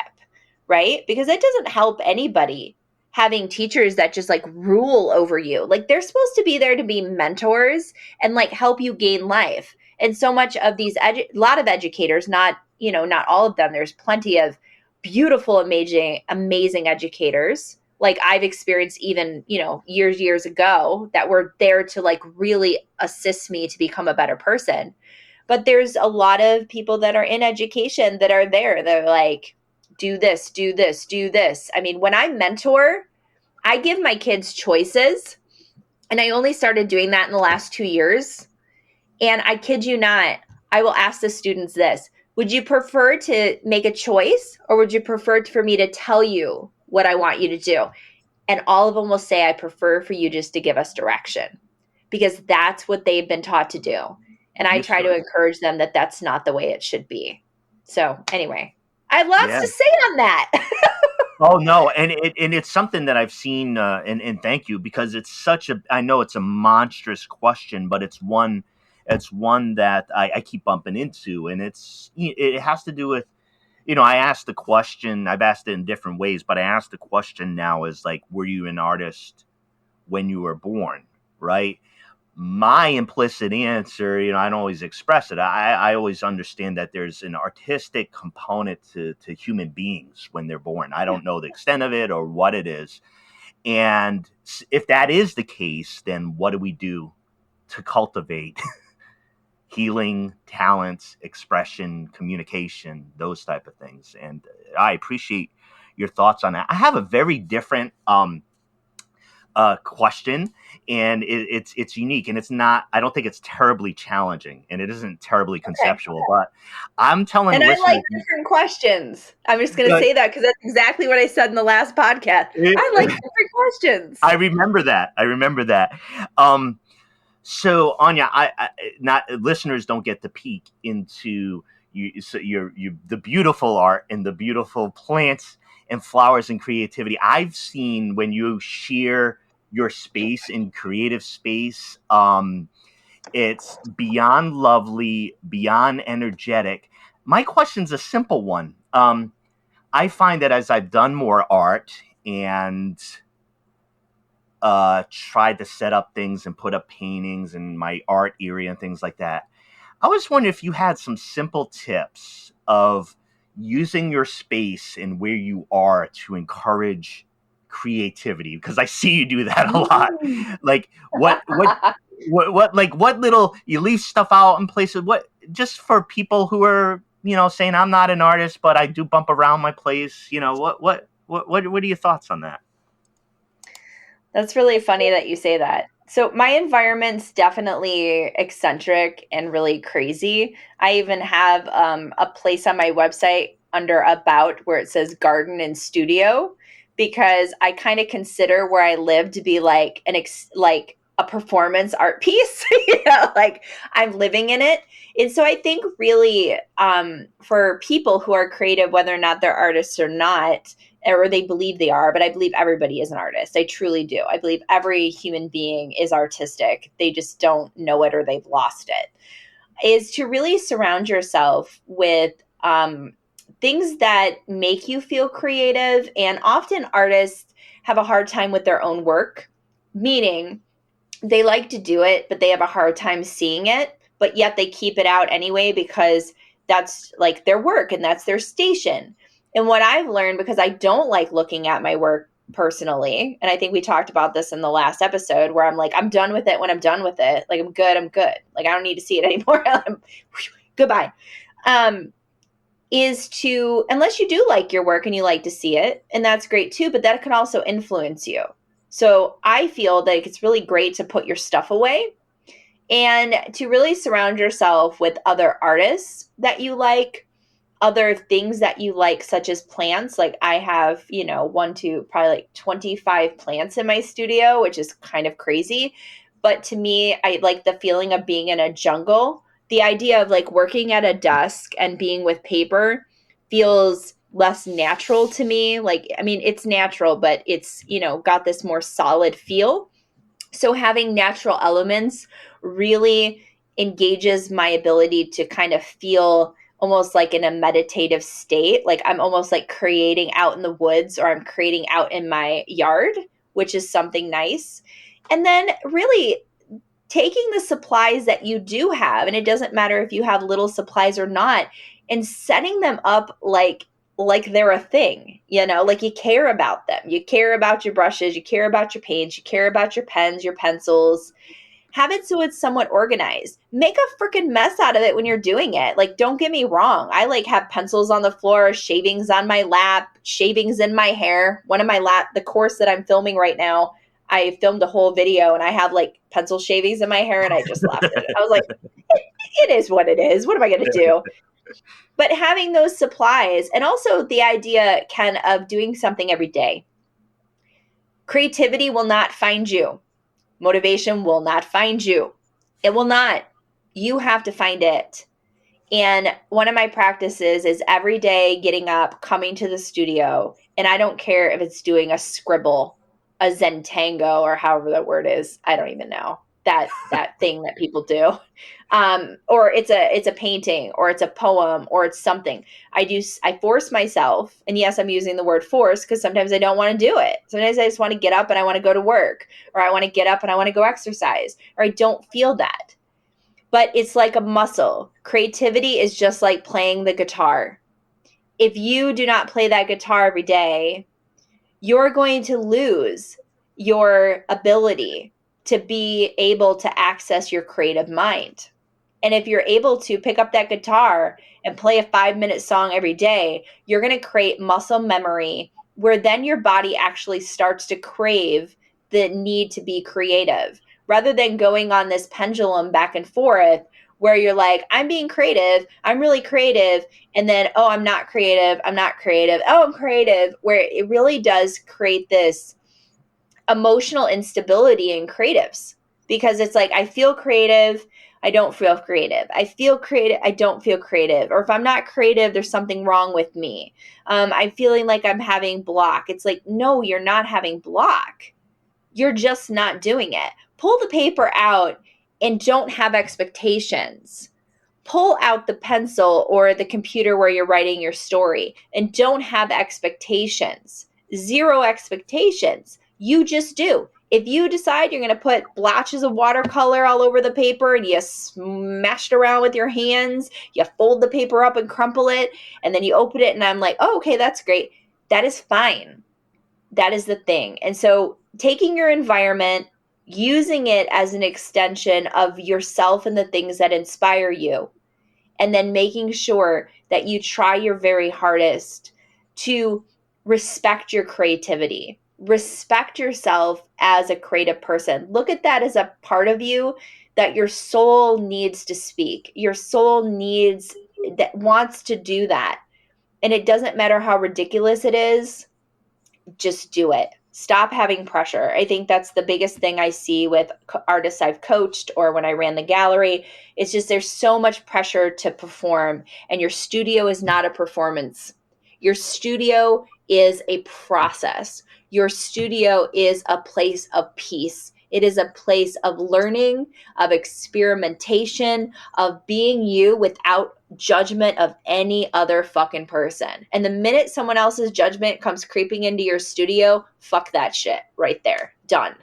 right? Because it doesn't help anybody having teachers that just rule over you. Like, they're supposed to be there to be mentors and help you gain life. And so much of these, a lot of educators, not all of them, there's plenty of beautiful, amazing educators. Like I've experienced even, years ago, that were there to really assist me to become a better person. But there's a lot of people that are in education that are there. They're like, do this, do this, do this. When I mentor, I give my kids choices. And I only started doing that in the last 2 years. And I kid you not, I will ask the students this: would you prefer to make a choice, or would you prefer for me to tell you what I want you to do? And all of them will say, I prefer for you just to give us direction, because that's what they've been taught to do. And I try to encourage them that that's not the way it should be. So anyway, I have lots to say on that. Oh, no. And it's something that I've seen, and thank you, because I know it's a monstrous question, but it's one that I keep bumping into. And it has to do with, I asked the question, I've asked it in different ways, but I asked the question now is were you an artist when you were born? Right. my implicit answer, I don't always express it. I always understand that there's an artistic component to human beings when they're born. I don't know the extent of it or what it is. And if that is the case, then what do we do to cultivate healing, talents, expression, communication, those type of things? And I appreciate your thoughts on that. I have a very different question, and it's unique, and I don't think it's terribly challenging, and it isn't terribly conceptual, but I'm telling and listeners, I like different questions. I'm just going to say that because that's exactly what I said in the last podcast. I like different questions. I remember that. So Aunia, I not listeners don't get to peek into the beautiful art and the beautiful plants and flowers and creativity. I've seen when you share your space in creative space. It's beyond lovely, beyond energetic. My question's a simple one. I find that as I've done more art and tried to set up things and put up paintings in my art area and things like that, I was wondering if you had some simple tips of using your space and where you are to encourage creativity, because I see you do that a lot. Like what little, you leave stuff out in places, just for people who are, saying I'm not an artist, but I do bump around my place, what are your thoughts on that? That's really funny that you say that. So my environment's definitely eccentric and really crazy. I even have a place on my website under About where it says garden and studio, because I kind of consider where I live to be like like a performance art piece. Like I'm living in it. And so I think really for people who are creative, whether or not they're artists or not, or they believe they are, but I believe everybody is an artist. I truly do. I believe every human being is artistic. They just don't know it or they've lost it. Is to really surround yourself with things that make you feel creative. And often artists have a hard time with their own work, meaning they like to do it, but they have a hard time seeing it, but yet they keep it out anyway because that's like their work and that's their station. And what I've learned, because I don't like looking at my work personally, and I think we talked about this in the last episode, where I'm like, I'm done with it when I'm done with it. Like, I'm good. Like, I don't need to see it anymore. Goodbye. Is to, unless you do like your work and you like to see it, and that's great too, but that can also influence you. So I feel that it's really great to put your stuff away and to really surround yourself with other artists that you like, other things that you like, such as plants. Like I have, probably like 25 plants in my studio, which is kind of crazy. But to me, I like the feeling of being in a jungle. The idea of like working at a desk and being with paper feels less natural to me. Like, I mean, it's natural, but it's, got this more solid feel. So having natural elements really engages my ability to kind of feel almost like in a meditative state. Like I'm almost like creating out in the woods, or I'm creating out in my yard, which is something nice. And then really taking the supplies that you do have, and it doesn't matter if you have little supplies or not, and setting them up like they're a thing, like you care about them. You care about your brushes, you care about your paints, you care about your pens, your pencils. Have it so it's somewhat organized. Make a freaking mess out of it when you're doing it. Like, don't get me wrong. I like have pencils on the floor, shavings on my lap, shavings in my hair. One of my the course that I'm filming right now, I filmed a whole video and I have like pencil shavings in my hair, and I just laughed at it. I was like, it is what it is. What am I going to do? But having those supplies, and also the idea, Ken, of doing something every day. Creativity will not find you. Motivation will not find you. It will not. You have to find it. And one of my practices is every day getting up, coming to the studio, and I don't care if it's doing a scribble, a Zentango, or however that word is. I don't even know. that thing that people do. Or it's a painting, or it's a poem, or it's something. I force myself, and yes, I'm using the word force because sometimes I don't want to do it. Sometimes I just want to get up and I want to go to work, or I want to get up and I want to go exercise, or I don't feel that. But it's like a muscle. Creativity is just like playing the guitar. If you do not play that guitar every day, you're going to lose your ability to be able to access your creative mind. And if you're able to pick up that guitar and play a 5-minute song every day, you're going to create muscle memory where then your body actually starts to crave the need to be creative, rather than going on this pendulum back and forth where you're like, I'm being creative, I'm really creative, and then, oh, I'm not creative, I'm not creative, oh, I'm creative, where it really does create this emotional instability in creatives, because it's like, I feel creative, I don't feel creative. I feel creative, I don't feel creative. Or if I'm not creative, there's something wrong with me. I'm feeling like I'm having block. It's like, no, you're not having block. You're just not doing it. Pull the paper out and don't have expectations. Pull out the pencil or the computer where you're writing your story and don't have expectations. Zero expectations. You just do. If you decide you're going to put blotches of watercolor all over the paper and you smash it around with your hands, you fold the paper up and crumple it, and then you open it and I'm like, oh, okay, that's great. That is fine. That is the thing. And so taking your environment, using it as an extension of yourself and the things that inspire you, and then making sure that you try your very hardest to respect your creativity, respect yourself as a creative person. Look at that as a part of you that your soul needs to speak. Your soul needs, that wants to do that. And it doesn't matter how ridiculous it is, just do it. Stop having pressure. I think that's the biggest thing I see with artists I've coached or when I ran the gallery. It's just there's so much pressure to perform, and your studio is not a performance. Your studio is a process. Your studio is a place of peace. It is a place of learning, of experimentation, of being you without judgment of any other fucking person. And the minute someone else's judgment comes creeping into your studio, fuck that shit right there. Done.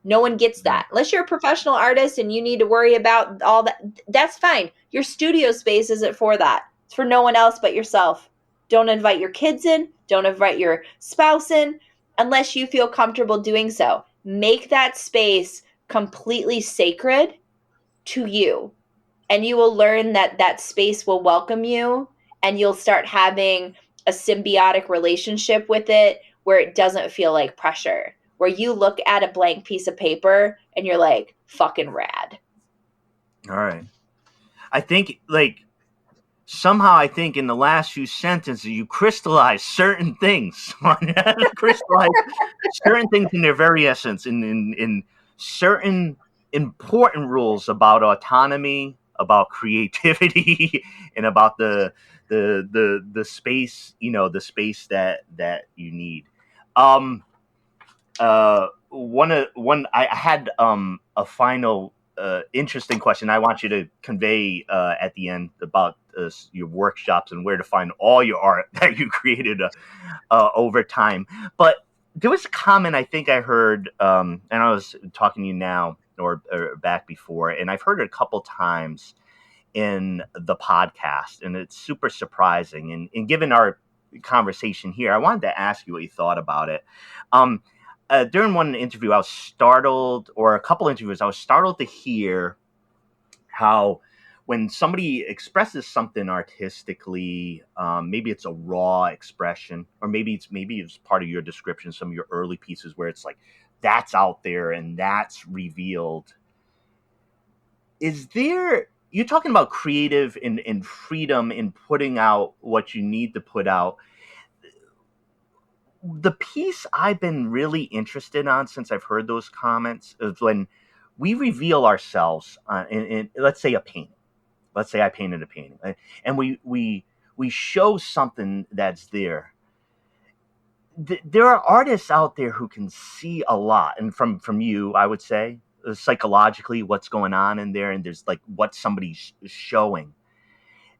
No one gets that. Unless you're a professional artist and you need to worry about all that, that's fine. Your studio space isn't for that. It's for no one else but yourself. Don't invite your kids in. Don't invite your spouse in unless you feel comfortable doing so. Make that space completely sacred to you. And you will learn that that space will welcome you, and you'll start having a symbiotic relationship with it where it doesn't feel like pressure, where you look at a blank piece of paper and you're like, fucking rad. All right. I think, like, somehow I think in the last few sentences you crystallize certain things. Crystallize certain things in their very essence, in certain important rules about autonomy, about creativity, and about the space, the space that you need. One I had a final interesting question I want you to convey at the end about your workshops and where to find all your art that you created over time. But there was a comment I think I heard, and I was talking to you now or back before, and I've heard it a couple times in the podcast, and it's super surprising. And given our conversation here, I wanted to ask you what you thought about it. During one interview, I was startled, or a couple interviews, I was startled to hear how when somebody expresses something artistically, maybe it's a raw expression, or maybe it's part of your description, some of your early pieces where it's like, that's out there and that's revealed. You're talking about creative and freedom in putting out what you need to put out. The piece I've been really interested on since I've heard those comments is when we reveal ourselves in let's say a painting. Let's say I painted a painting, and we show something that's there. There are artists out there who can see a lot, and from you, I would say, psychologically what's going on in there, and there's like what somebody's showing.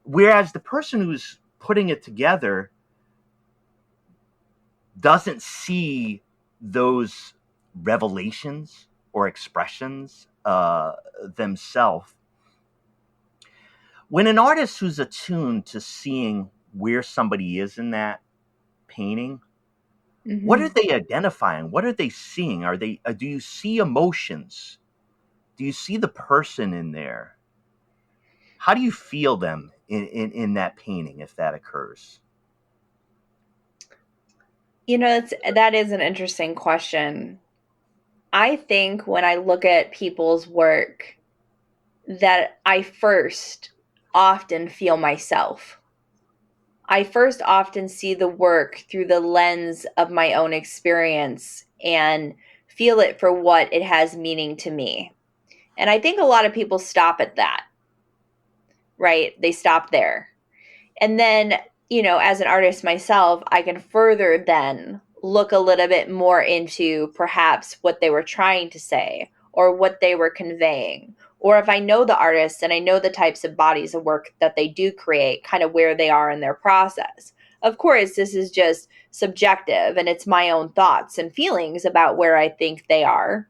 Whereas the person who's putting it together doesn't see those revelations or expressions themselves. When an artist who's attuned to seeing where somebody is in that painting, what are they identifying? What are they seeing? Are they? Do you see emotions? Do you see the person in there? How do you feel them in that painting if that occurs? You know, that is an interesting question. I think when I look at people's work, that I first often feel myself. I first often see the work through the lens of my own experience and feel it for what it has meaning to me. And I think a lot of people stop at that, right? They stop there. And then, you know, as an artist myself, I can further then look a little bit more into perhaps what they were trying to say or what they were conveying. Or if I know the artist and I know the types of bodies of work that they do create, kind of where they are in their process. Of course, this is just subjective and it's my own thoughts and feelings about where I think they are.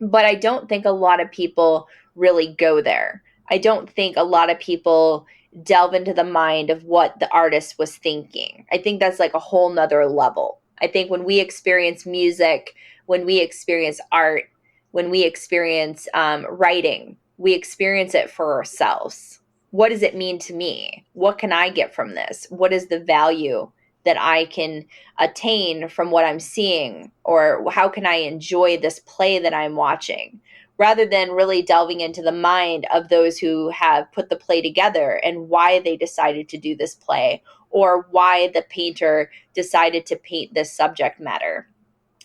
But I don't think a lot of people really go there. I don't think a lot of people delve into the mind of what the artist was thinking. I think that's like a whole nother level. I think when we experience music, when we experience art, when we experience writing, we experience it for ourselves. What does it mean to me? What can I get from this? What is the value that I can attain from what I'm seeing? Or how can I enjoy this play that I'm watching? Rather than really delving into the mind of those who have put the play together and why they decided to do this play, or why the painter decided to paint this subject matter.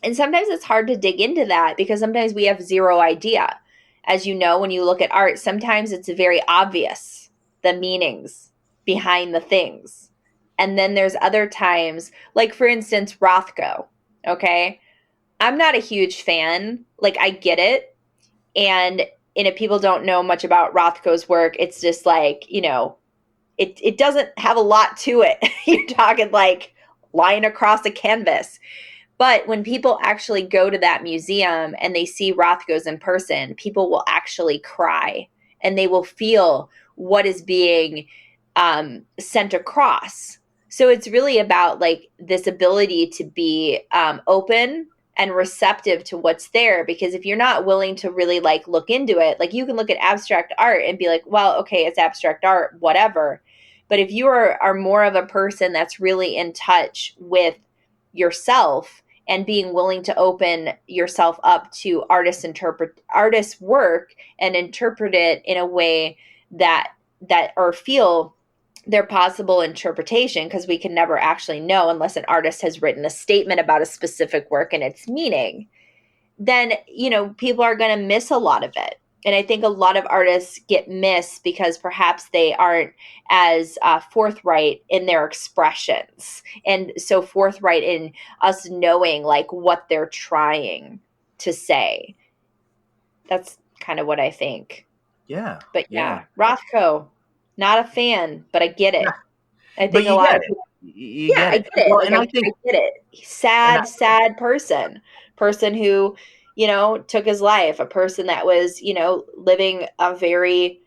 And sometimes it's hard to dig into that because sometimes we have zero idea. As you know, when you look at art, sometimes it's very obvious, the meanings behind the things. And then there's other times, like for instance, Rothko, okay? I'm not a huge fan. Like, I get it. And if people don't know much about Rothko's work, it's just like, you know, it doesn't have a lot to it. You're talking like lying across a canvas. But when people actually go to that museum and they see Rothko's in person, people will actually cry and they will feel what is being sent across. So it's really about like this ability to be open and receptive to what's there, because if you're not willing to really like look into it, like you can look at abstract art and be like, well, okay, it's abstract art, whatever. But if you are more of a person that's really in touch with yourself and being willing to open yourself up to artists' work and interpret it in a way that or feel their possible interpretation, because we can never actually know unless an artist has written a statement about a specific work and its meaning, then, you know, people are going to miss a lot of it. And I think a lot of artists get missed because perhaps they aren't as forthright in their expressions and so forthright in us knowing like what they're trying to say. That's kind of what I think. Yeah. But yeah. Rothko, not a fan, but I get it. Yeah. I think a lot of people. You get it. I get it. Well, like, I get it. Sad person who, you know, took his life, a person that was, you know, living a very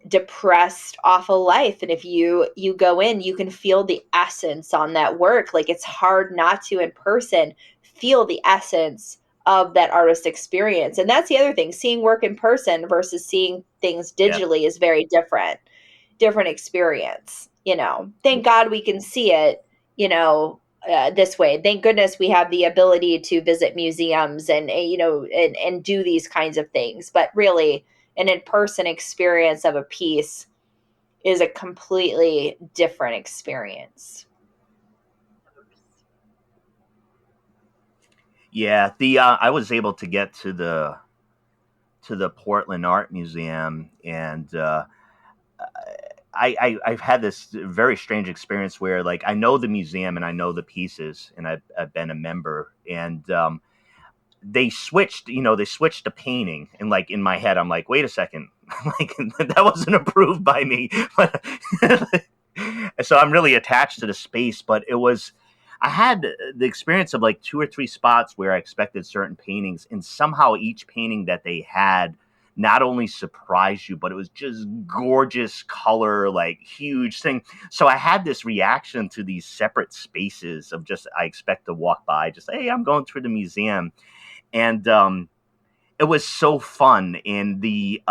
depressed, awful life. And if you go in, you can feel the essence on that work. Like, it's hard not to in person feel the essence of that artist experience. And that's the other thing, seeing work in person versus seeing things digitally is very different experience. You know, thank God we can see it, you know, this way. Thank goodness we have the ability to visit museums and, you know, and do these kinds of things. But really, an in-person experience of a piece is a completely different experience. Yeah, I was able to get to the Portland Art Museum, and I've had this very strange experience where, like, I know the museum and I know the pieces, and I've been a member, and they switched the painting, and like in my head I'm like, wait a second, like that wasn't approved by me. So I'm really attached to the space. But I had the experience of like 2 or 3 spots where I expected certain paintings, and somehow each painting that they had not only surprised you, but it was just gorgeous color, like huge thing. So I had this reaction to these separate spaces of just, I expect to walk by, just, hey, I'm going through the museum. And it was so fun. And the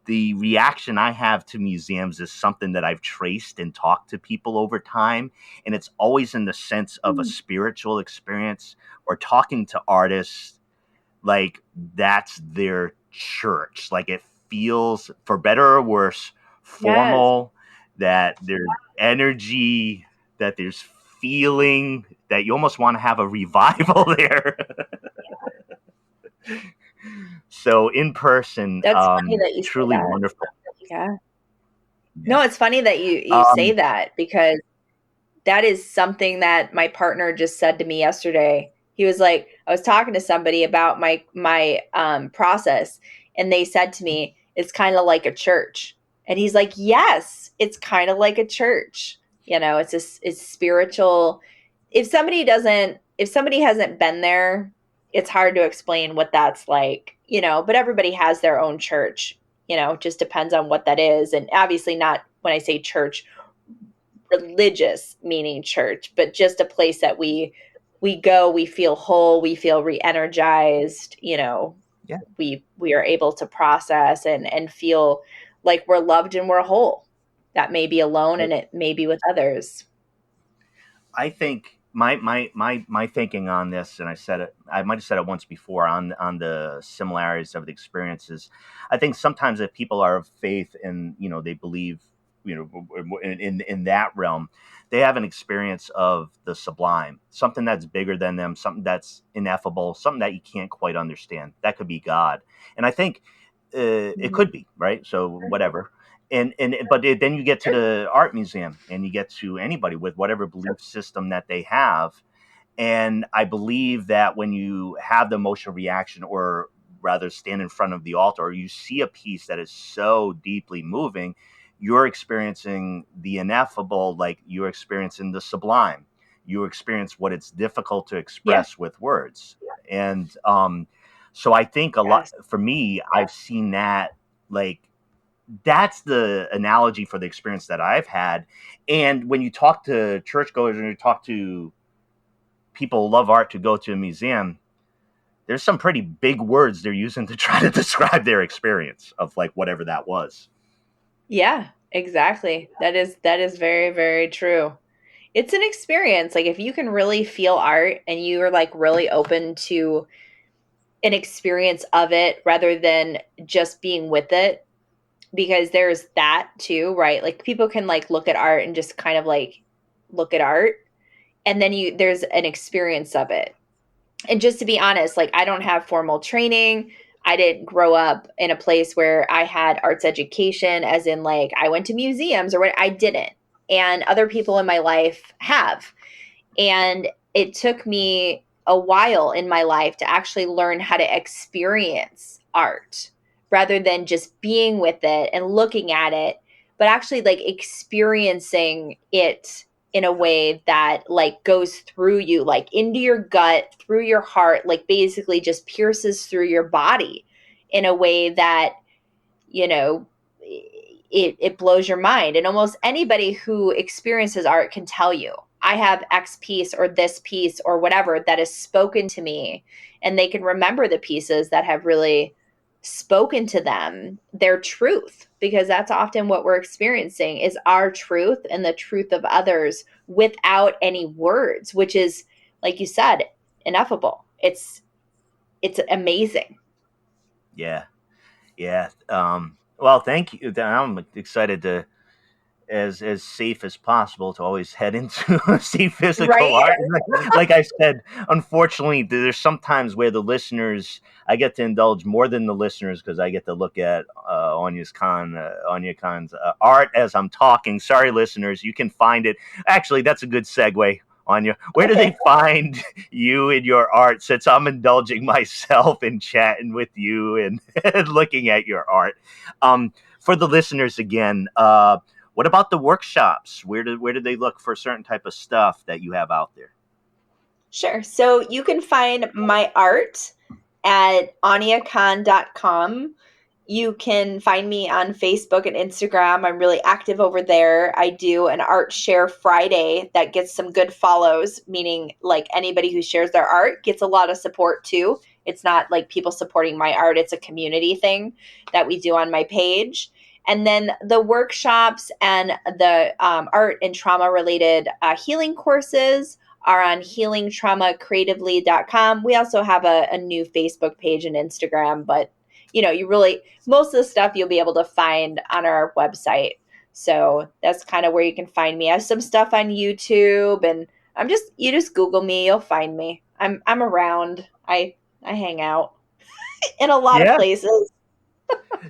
reaction I have to museums is something that I've traced and talked to people over time. And it's always in the sense of a spiritual experience or talking to artists. Like that's their church. Like it feels, for better or worse, formal, that there's energy, that there's feeling, that you almost want to have a revival there. So in person, That's funny that you truly say that. wonderful. Yeah. No, it's funny that you say that, because that is something that my partner just said to me yesterday. He was like, I was talking to somebody about my process, and they said to me, it's kind of like a church. And he's like, yes, it's kind of like a church. You know, it's spiritual. If somebody hasn't been there, it's hard to explain what that's like, you know, but everybody has their own church, you know, it just depends on what that is. And obviously not, when I say church, religious meaning church, but just a place that we go, we feel whole, we feel re-energized, you know, we are able to process and feel like we're loved and we're whole. That may be alone and it may be with others. I think my thinking on this, and I might have said it once before on the similarities of the experiences. I think sometimes if people are of faith and, you know, they believe, you know, in that realm, they have an experience of the sublime, something that's bigger than them, something that's ineffable, something that you can't quite understand. That could be God. And I think it could be, right? So whatever. But then you get to the art museum and you get to anybody with whatever belief system that they have. And I believe that when you have the emotional reaction, or rather stand in front of the altar, or you see a piece that is so deeply moving, you're experiencing the ineffable, like you're experiencing the sublime. You experience what it's difficult to express with words. And so I think a lot, for me, I've seen that, like, that's the analogy for the experience that I've had. And when you talk to churchgoers and you talk to people who love art to go to a museum, there's some pretty big words they're using to try to describe their experience of like whatever that was. Yeah, exactly. That is very, very true. It's an experience. Like if you can really feel art and you are like really open to an experience of it rather than just being with it, because there's that too, right? Like people can like look at art and just kind of like look at art, and then there's an experience of it. And just to be honest, like I don't have formal training. I didn't grow up in a place where I had arts education, as in like I went to museums or what. I didn't. And other people in my life have. And it took me a while in my life to actually learn how to experience art rather than just being with it and looking at it, but actually like experiencing it in a way that like goes through you, like into your gut, through your heart, like basically just pierces through your body in a way that, you know, it blows your mind. And almost anybody who experiences art can tell you, I have X piece or this piece or whatever that has spoken to me, and they can remember the pieces that have really spoken to them, their truth, because that's often what we're experiencing is our truth and the truth of others without any words, which is, like you said, ineffable. It's amazing. Yeah. Well, thank you. I'm excited to, as safe as possible, to always head into see physical art. Like I said, unfortunately, there's sometimes where the listeners, I get to indulge more than the listeners because I get to look at Aunia Kahn's art as I'm talking. Sorry, listeners, you can find it. Actually, that's a good segue. Aunia, where do they find you and your art, since I'm indulging myself in chatting with you and, and looking at your art? For the listeners again, what about the workshops? Where do they look for certain type of stuff that you have out there? Sure. So you can find my art at auniakahn.com. You can find me on Facebook and Instagram. I'm really active over there. I do an art share Friday that gets some good follows, meaning like anybody who shares their art gets a lot of support too. It's not like people supporting my art. It's a community thing that we do on my page. And then the workshops and the art and trauma related healing courses are on healingtraumacreatively.com. We also have a new Facebook page and Instagram, but most of the stuff you'll be able to find on our website. So that's kind of where you can find me. I have some stuff on YouTube, and you just Google me, you'll find me. I'm around. I hang out in a lot of places.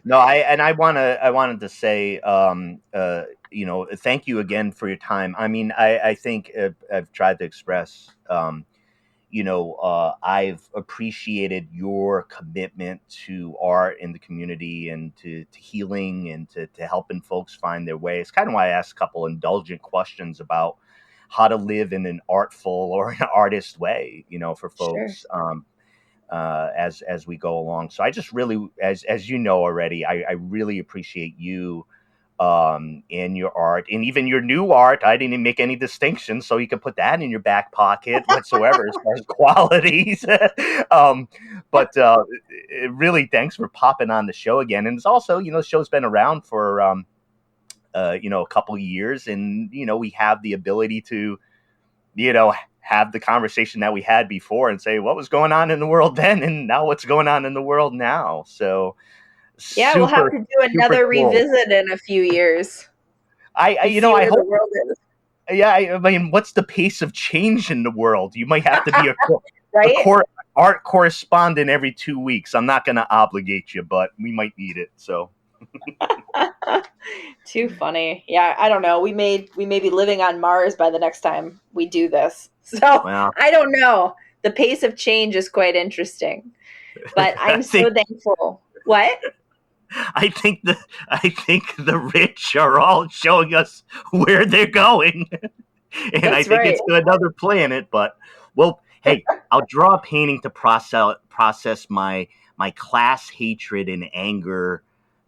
No, I wanted to say, thank you again for your time. I mean, I think I've tried to express, I've appreciated your commitment to art in the community and to healing and to helping folks find their way. It's kind of why I asked a couple indulgent questions about how to live in an artful or an artist way, for folks. Sure. As we go along. So I just really, as you know already, I really appreciate you and your art, and even your new art. I didn't make any distinctions, so you can put that in your back pocket whatsoever as far as qualities. But really, thanks for popping on the show again. And it's also, the show's been around for a couple of years, and we have the ability to have the conversation that we had before and say what was going on in the world then and now what's going on in the world now. So yeah, we'll have to do another revisit in a few years. I hope the world is. Yeah, I mean, what's the pace of change in the world? You might have to be right? art correspondent every 2 weeks. I'm not going to obligate you, but we might need it. So too funny. Yeah, I don't know. We may be living on Mars by the next time we do this. So I don't know. The pace of change is quite interesting, but I'm so thankful. What? I think the rich are all showing us where they're going, and I think it's to another planet. But well, hey, I'll draw a painting to process my class hatred and anger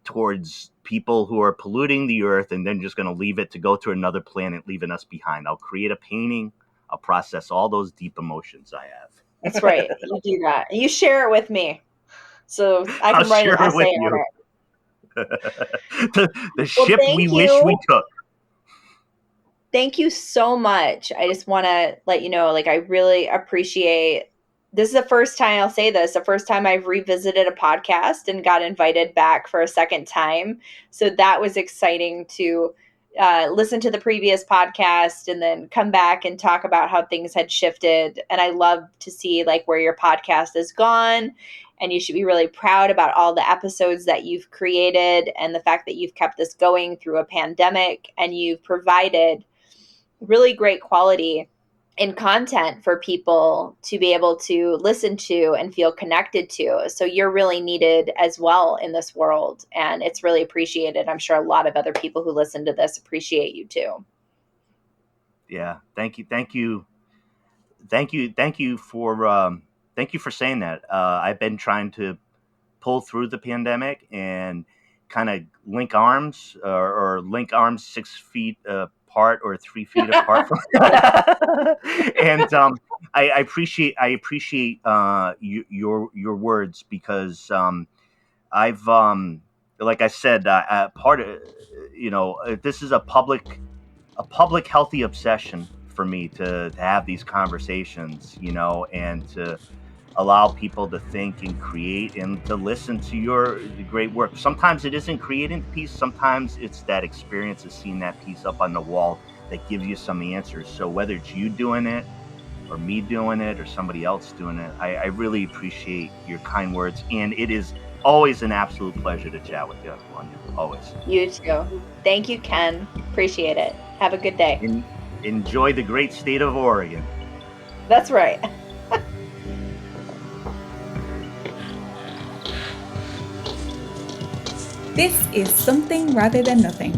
towards people who are polluting the earth and then just going to leave it to go to another planet, leaving us behind. I'll create a painting. I'll process all those deep emotions I have. That's right. You do that. You share it with me, so I can write an essay on it. the ship we wish we took. Thank you so much. I just want to let you know, I really appreciate. This is the first time I'll say this, the first time I've revisited a podcast and got invited back for a second time. So that was exciting to listen to the previous podcast and then come back and talk about how things had shifted. And I love to see where your podcast has gone. And you should be really proud about all the episodes that you've created and the fact that you've kept this going through a pandemic, and you've provided really great quality in content for people to be able to listen to and feel connected to. So you're really needed as well in this world, and it's really appreciated. I'm sure a lot of other people who listen to this appreciate you too. Yeah. Thank you for saying that. I've been trying to pull through the pandemic and kind of link arms or link arms 6 feet apart or 3 feet apart from and I appreciate your words, because I've like I said, part of this is a public healthy obsession for me to have these conversations, and to allow people to think and create and to listen to your great work. Sometimes it isn't creating the piece. Sometimes it's that experience of seeing that piece up on the wall that gives you some answers. So whether it's you doing it or me doing it or somebody else doing it, I really appreciate your kind words. And it is always an absolute pleasure to chat with you, Aunia. Always. You too. Thank you, Ken. Appreciate it. Have a good day. enjoy the great state of Oregon. That's right. This is Something Rather Than Nothing,